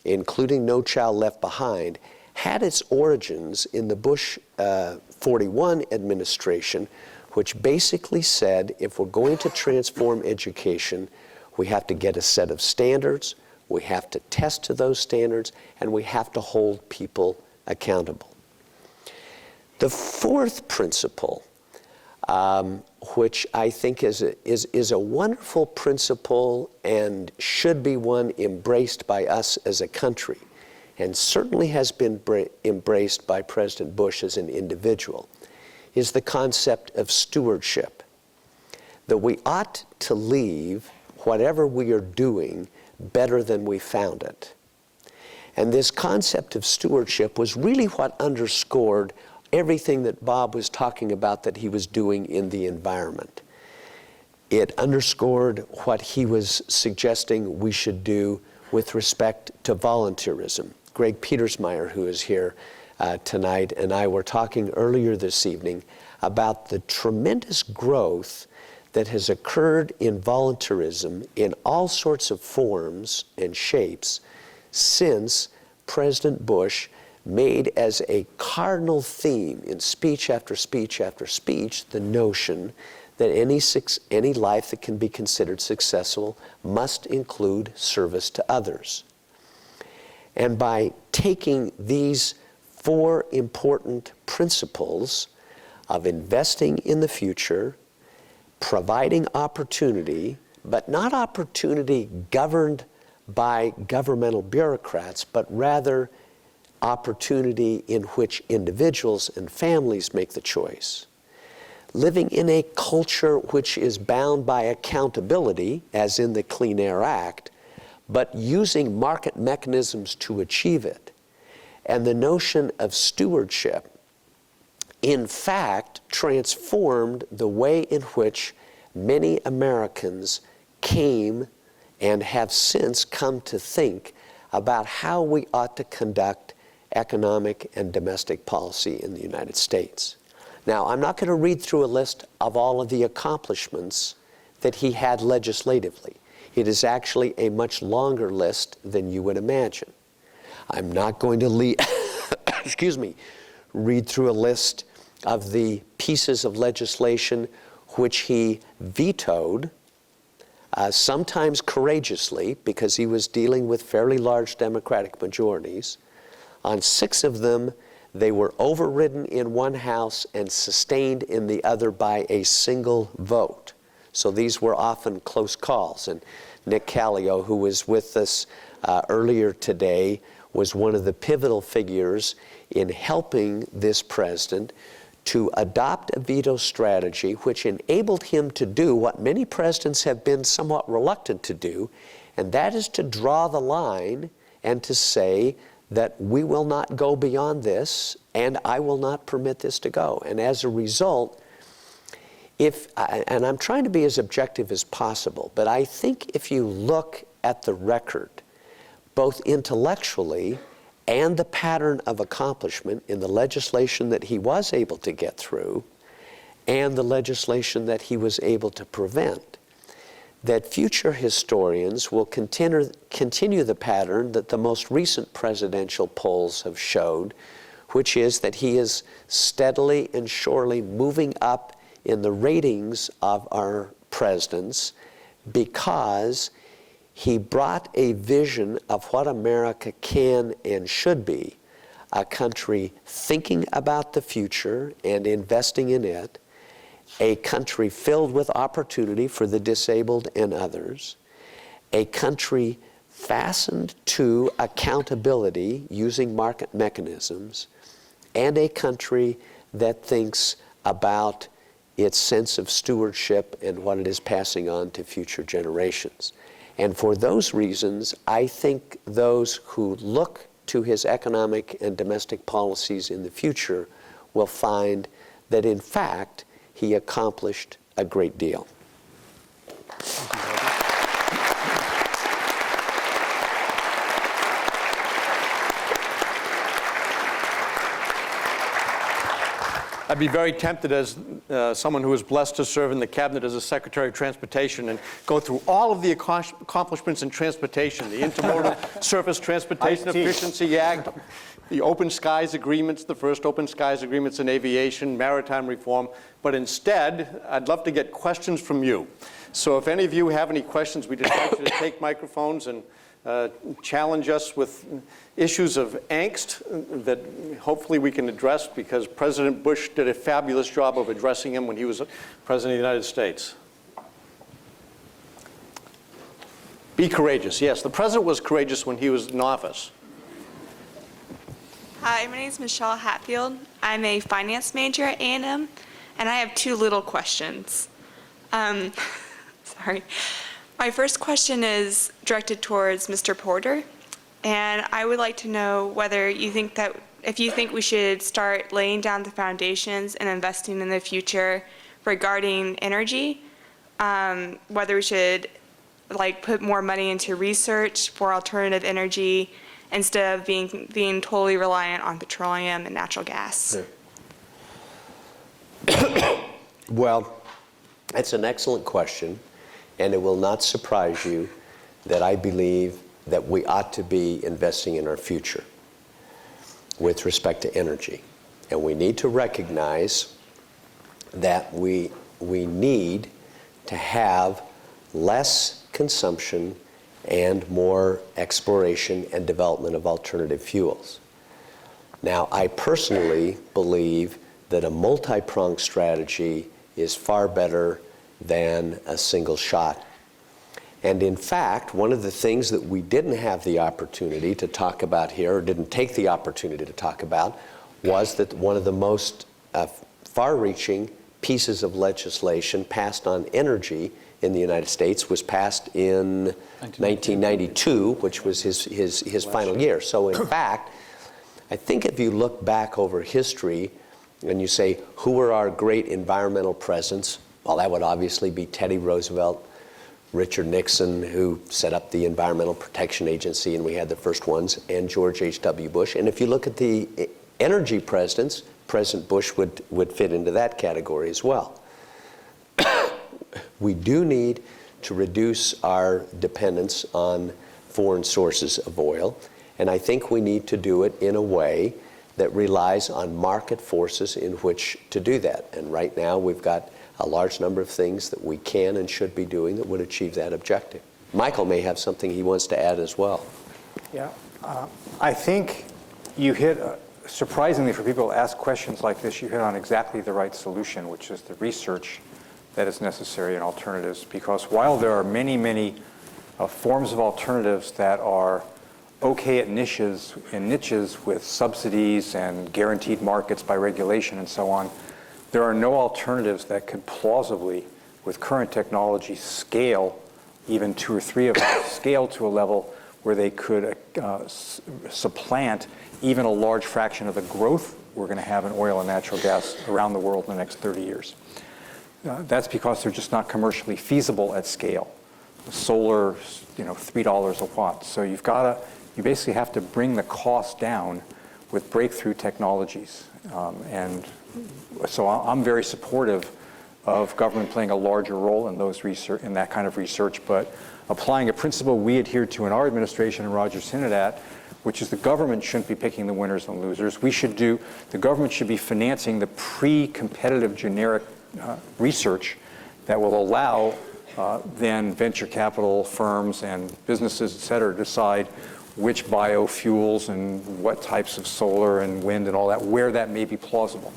including No Child Left Behind, had its origins in the Bush 41 administration, which basically said if we're going to transform education, we have to get a set of standards, we have to test to those standards, and we have to hold people accountable. The fourth principle which I think is a wonderful principle and should be one embraced by us as a country, and certainly has been embraced by President Bush as an individual, is the concept of stewardship. That we ought to leave whatever we are doing better than we found it. And this concept of stewardship was really what underscored everything that Bob was talking about that he was doing in the environment. It underscored what he was suggesting we should do with respect to volunteerism. Greg Petersmeyer, who is here tonight, and I were talking earlier this evening about the tremendous growth that has occurred in volunteerism in all sorts of forms and shapes since President Bush made as a cardinal theme in speech after speech after speech the notion that any life that can be considered successful must include service to others. And by taking these four important principles of investing in the future, providing opportunity, but not opportunity governed by governmental bureaucrats, but rather opportunity in which individuals and families make the choice. Living in a culture which is bound by accountability, as in the Clean Air Act, but using market mechanisms to achieve it. And the notion of stewardship, in fact, transformed the way in which many Americans came and have since come to think about how we ought to conduct economic and domestic policy in the United States. Now, I'm not going to read through a list of all of the accomplishments that he had legislatively. It is actually a much longer list than you would imagine. I'm not going to read through a list of the pieces of legislation which he vetoed, sometimes courageously, because he was dealing with fairly large Democratic majorities. On 6 of them, they were overridden in one house and sustained in the other by a single vote. So these were often close calls. And Nick Callio, who was with us earlier today, was one of the pivotal figures in helping this president to adopt a veto strategy which enabled him to do what many presidents have been somewhat reluctant to do, and that is to draw the line and to say that we will not go beyond this, and I will not permit this to go. And as a result, and I'm trying to be as objective as possible, but I think if you look at the record, both intellectually and the pattern of accomplishment in the legislation that he was able to get through and the legislation that he was able to prevent, that future historians will continue the pattern that the most recent presidential polls have showed, which is that he is steadily and surely moving up in the ratings of our presidents because he brought a vision of what America can and should be, a country thinking about the future and investing in it, a country filled with opportunity for the disabled and others, a country fastened to accountability using market mechanisms, and a country that thinks about its sense of stewardship and what it is passing on to future generations. And for those reasons, I think those who look to his economic and domestic policies in the future will find that, in fact, he accomplished a great deal. I'd be very tempted as someone who is blessed to serve in the cabinet as a Secretary of Transportation and go through all of the accomplishments in transportation, the Intermodal Surface Transportation Efficiency Act, the Open Skies Agreements, the first Open Skies Agreements in aviation, maritime reform. But instead, I'd love to get questions from you. So if any of you have any questions, we'd invite you to take microphones and challenge us with issues of angst that hopefully we can address, because President Bush did a fabulous job of addressing him when he was President of the United States. Be courageous. Yes, the president was courageous when he was in office. Hi, my name is Michelle Hatfield. I'm a finance major at A&M, and I have two little questions. Sorry. My first question is directed towards Mr. Porter, and I would like to know whether you think that, if you think we should start laying down the foundations and investing in the future regarding energy, whether we should put more money into research for alternative energy instead of being totally reliant on petroleum and natural gas. Well, that's an excellent question, and it will not surprise you that I believe that we ought to be investing in our future with respect to energy. And we need to recognize that we need to have less consumption and more exploration and development of alternative fuels. Now, I personally believe that a multi-pronged strategy is far better than a single shot. And in fact, one of the things that we didn't have the opportunity to talk about here, or didn't take the opportunity to talk about, was that one of the most far-reaching pieces of legislation passed on energy in the United States was passed in 1992, which was his final year. So in fact, I think if you look back over history and you say, who were our great environmental presidents? Well, that would obviously be Teddy Roosevelt, Richard Nixon, who set up the Environmental Protection Agency, and we had the first ones, and George H.W. Bush. And if you look at the energy presidents, President Bush would fit into that category as well. We do need to reduce our dependence on foreign sources of oil, and I think we need to do it in a way that relies on market forces in which to do that. And right now we've got a large number of things that we can and should be doing that would achieve that objective. Michael may have something he wants to add as well. Yeah, I think you hit, surprisingly for people to ask questions like this, you hit on exactly the right solution, which is the research that is necessary in alternatives. Because while there are many, many forms of alternatives that are okay at niches with subsidies and guaranteed markets by regulation and so on, there are no alternatives that could plausibly, with current technology, scale, even 2 or 3 of them, scale to a level where they could supplant even a large fraction of the growth we're going to have in oil and natural gas around the world in the next 30 years. That's because they're just not commercially feasible at scale. Solar, $3 a watt. So you basically have to bring the cost down with breakthrough technologies. And so I'm very supportive of government playing a larger role in in that kind of research, but applying a principle we adhered to in our administration and Rogers hinted at, which is the government shouldn't be picking the winners and losers. The government should be financing the pre-competitive generic research that will allow then venture capital firms and businesses, et cetera, decide which biofuels and what types of solar and wind and all that, where that may be plausible.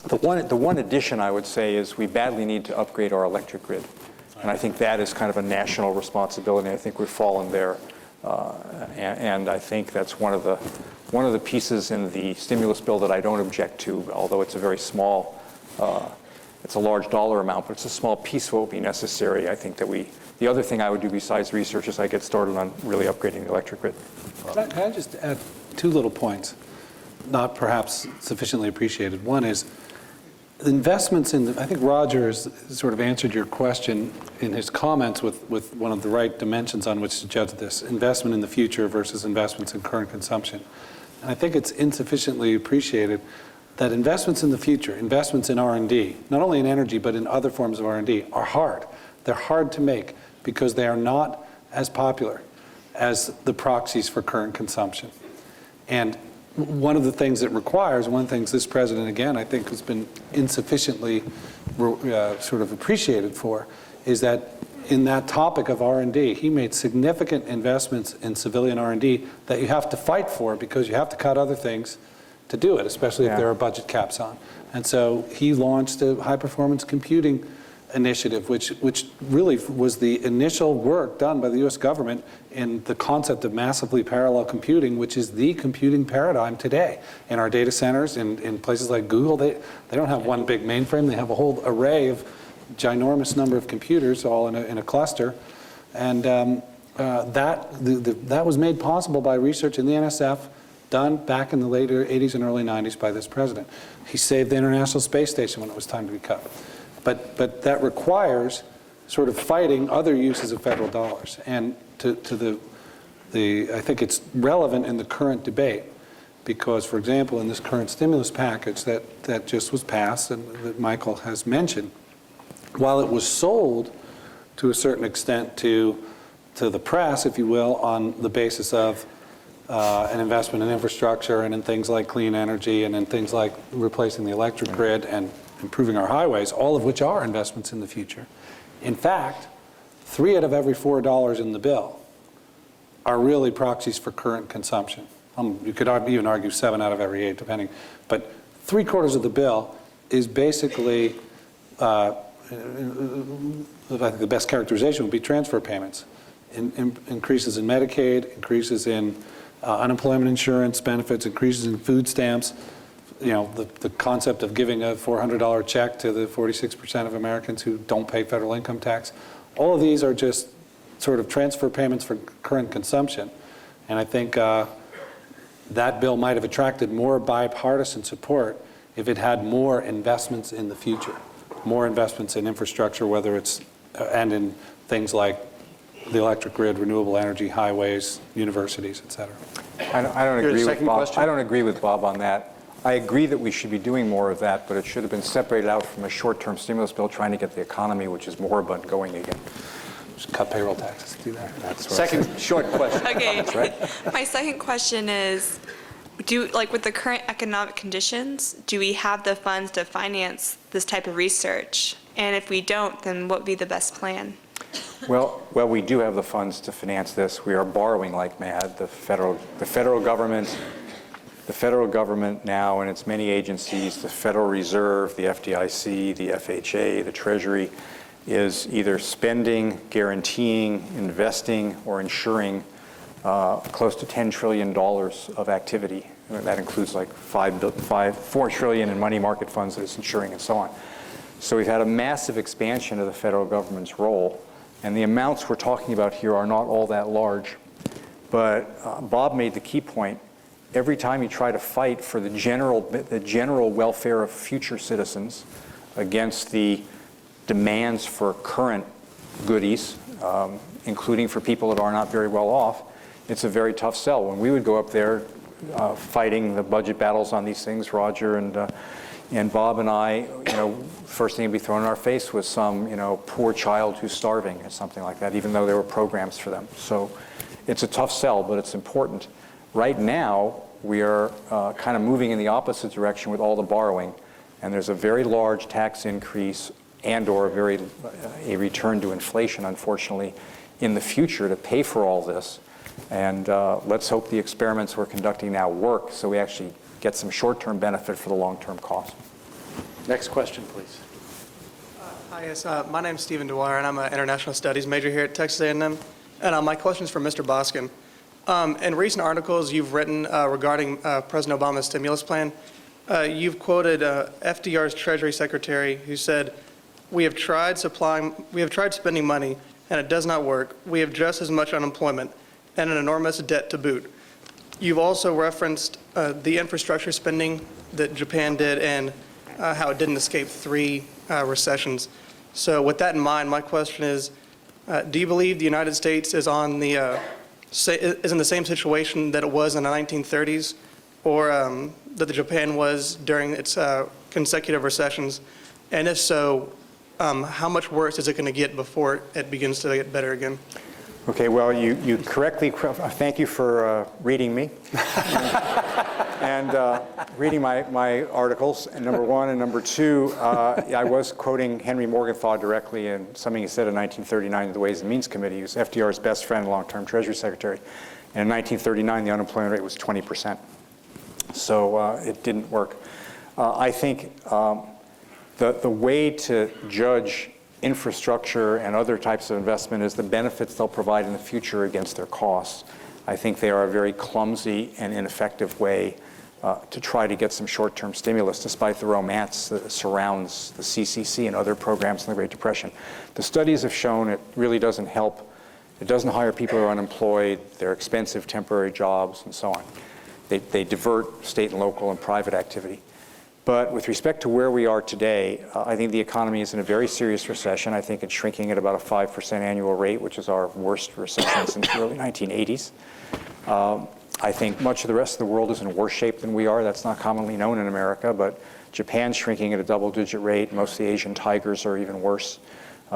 The one addition I would say is we badly need to upgrade our electric grid. And I think that is kind of a national responsibility. I think we've fallen there. And I think that's one of the pieces in the stimulus bill that I don't object to, although it's a very small, it's a large dollar amount, but it's a small piece of what would be necessary. I think that the other thing I would do besides research is I get started on really upgrading the electric grid. Can I just add 2 little points, not perhaps sufficiently appreciated? One is investments I think Rogers sort of answered your question in his comments with one of the right dimensions on which to judge this, investment in the future versus investments in current consumption. And I think it's insufficiently appreciated that investments in the future, investments in R&D, not only in energy but in other forms of R&D, are hard. They're hard to make because they are not as popular as the proxies for current consumption. And one of the things it requires, one of the things this president, again, I think has been insufficiently sort of appreciated for, is that in that topic of R&D. He made significant investments in civilian R&D that you have to fight for because you have to cut other things to do it, especially if there are budget caps on. And so he launched a high-performance computing initiative, which really was the initial work done by the U.S. government in the concept of massively parallel computing, which is the computing paradigm today. In our data centers, in places like Google, they don't have one big mainframe. They have a whole array of ginormous number of computers all in a cluster. And that was made possible by research in the NSF done back in the later 80s and early 90s by this president. He saved the International Space Station when it was time to be cut. But that requires sort of fighting other uses of federal dollars. And I think it's relevant in the current debate because, for example, in this current stimulus package that just was passed and that Michael has mentioned, while it was sold to a certain extent to the press, if you will, on the basis of an investment in infrastructure and in things like clean energy and in things like replacing the electric grid and improving our highways, all of which are investments in the future. In fact, 3 out of every $4 in the bill are really proxies for current consumption. You could even argue 7 out of every 8, depending. But 3/4 of the bill is basically, I think the best characterization would be transfer payments. Increases in Medicaid, increases in unemployment insurance benefits, increases in food stamps. You know, the concept of giving a $400 check to the 46% of Americans who don't pay federal income tax. All of these are just sort of transfer payments for current consumption. And I think that bill might have attracted more bipartisan support if it had more investments in the future, more investments in infrastructure, whether it's, and in things like the electric grid, renewable energy, highways, universities, et cetera. I don't agree with second Bob. question? I don't agree with Bob on that. I agree that we should be doing more of that, but it should have been separated out from a short-term stimulus bill trying to get the economy, which is moribund, going again. Just cut payroll taxes, do that. That's what Second short question. Okay. That's right. My second question is, with the current economic conditions, do we have the funds to finance this type of research? And if we don't, then what would be the best plan? Well, we do have the funds to finance this. We are borrowing like mad. The federal government now and its many agencies, the Federal Reserve, the FDIC, the FHA, the Treasury, is either spending, guaranteeing, investing, or insuring close to $10 trillion of activity. That includes like $4 trillion in money market funds that it's insuring and so on. So we've had a massive expansion of the federal government's role, and the amounts we're talking about here are not all that large. But Bob made the key point. Every time you try to fight for the general welfare of future citizens against the demands for current goodies, including for people that are not very well off, it's a very tough sell. When we would go up there fighting the budget battles on these things, Roger and Bob and I, first thing to be thrown in our face was some, poor child who's starving or something like that, even though there were programs for them. So it's a tough sell, but it's important. Right now, we are kind of moving in the opposite direction with all the borrowing, and there's a very large tax increase and/or a return to inflation, unfortunately, in the future to pay for all this. And let's hope the experiments we're conducting now work so we actually get some short-term benefit for the long-term cost. Next question, please. Hi, yes. My name's Stephen Dwyer, and I'm an international studies major here at Texas A&M. And my question is for Mr. Boskin. In recent articles you've written regarding President Obama's stimulus plan, you've quoted FDR's Treasury Secretary who said, we have tried spending money, and it does not work. We have just as much unemployment and an enormous debt to boot. You've also referenced the infrastructure spending that Japan did and how it didn't escape 3 recessions. So with that in mind, my question is, do you believe the United States is in the same situation that it was in the 1930s, or that the Japan was during its consecutive recessions? And if so, how much worse is it going to get before it begins to get better again? Okay, well, you correctly, thank you for reading me. and reading my articles, and number one. And number two, I was quoting Henry Morgenthau directly in something he said in 1939 in the Ways and Means Committee. He was FDR's best friend, long-term Treasury Secretary. And in 1939, the unemployment rate was 20%. So it didn't work. I think the way to judge infrastructure and other types of investment is the benefits they'll provide in the future against their costs. I think they are a very clumsy and ineffective way to try to get some short-term stimulus, despite the romance that surrounds the CCC and other programs in the Great Depression. The studies have shown it really doesn't help. It doesn't hire people who are unemployed. They're expensive temporary jobs and so on. They divert state and local and private activity. But with respect to where we are today, I think the economy is in a very serious recession. I think it's shrinking at about a 5% annual rate, which is our worst recession since the early 1980s. I think much of the rest of the world is in worse shape than we are. That's not commonly known in America, but Japan's shrinking at a double-digit rate. Most of the Asian tigers are even worse.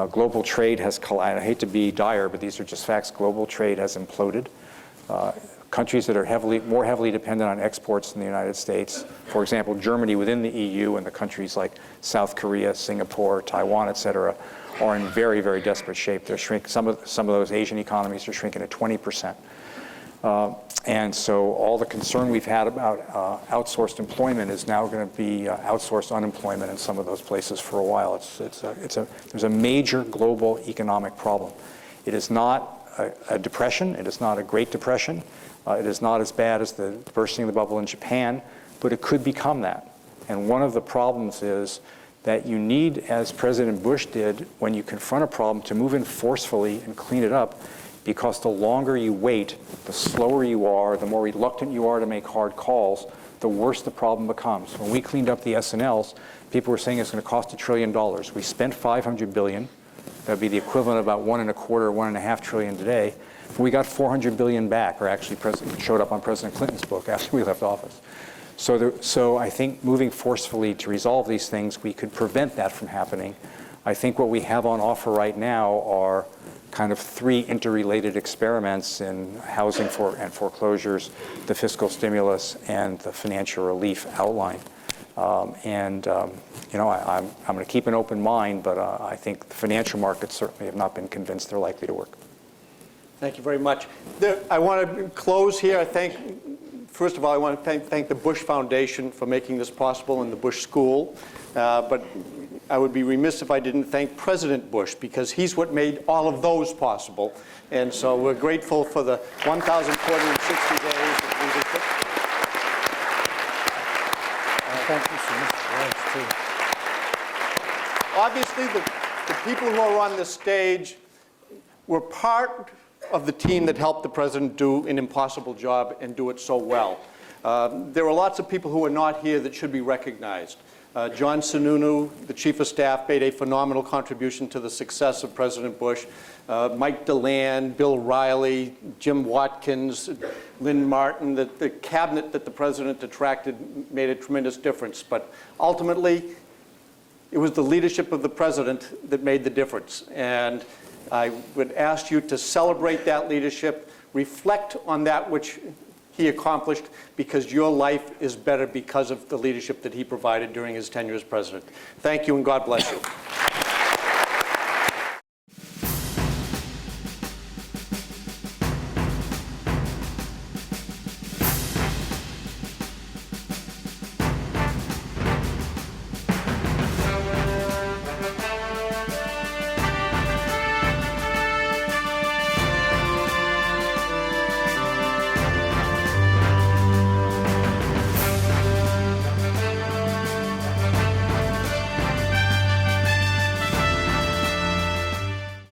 Global trade has collapsed. I hate to be dire, but these are just facts. Global trade has imploded. Countries that are more heavily dependent on exports than the United States, for example, Germany within the EU and the countries like South Korea, Singapore, Taiwan, et cetera, are in very, very desperate shape. They're shrinking. Some of those Asian economies are shrinking at 20%. And so all the concern we've had about outsourced employment is now going to be outsourced unemployment in some of those places for a while. There's a major global economic problem. It is not a depression. It is not a Great Depression. It is not as bad as the bursting of the bubble in Japan, but it could become that. And one of the problems is that you need, as President Bush did, when you confront a problem, to move in forcefully and clean it up, because the longer you wait, the slower you are, the more reluctant you are to make hard calls, the worse the problem becomes. When we cleaned up the S&Ls, people were saying it's going to cost $1 trillion. We spent $500 billion. That would be the equivalent of about $1.25, $1.5 trillion today. We got $400 billion back, or actually showed up on President Clinton's book after we left office. So I think moving forcefully to resolve these things, we could prevent that from happening. I think what we have on offer right now are kind of three interrelated experiments in housing and foreclosures, the fiscal stimulus, and the financial relief outline. I'm going to keep an open mind, but I think the financial markets certainly have not been convinced they're likely to work. Thank you very much. I want to close here. First of all, I want to thank the Bush Foundation for making this possible and the Bush School. But I would be remiss if I didn't thank President Bush, because he's what made all of those possible. And so we're grateful for the 1,460 days of leadership. Thank you so much. Obviously, the people who are on the stage were part of the team that helped the president do an impossible job and do it so well. There are lots of people who are not here that should be recognized. John Sununu, the Chief of Staff, made a phenomenal contribution to the success of President Bush. Mike DeLand, Bill Riley, Jim Watkins, Lynn Martin, the cabinet that the president attracted made a tremendous difference. But ultimately, it was the leadership of the president that made the difference. And I would ask you to celebrate that leadership, reflect on that which he accomplished, because your life is better because of the leadership that he provided during his tenure as president. Thank you, and God bless you.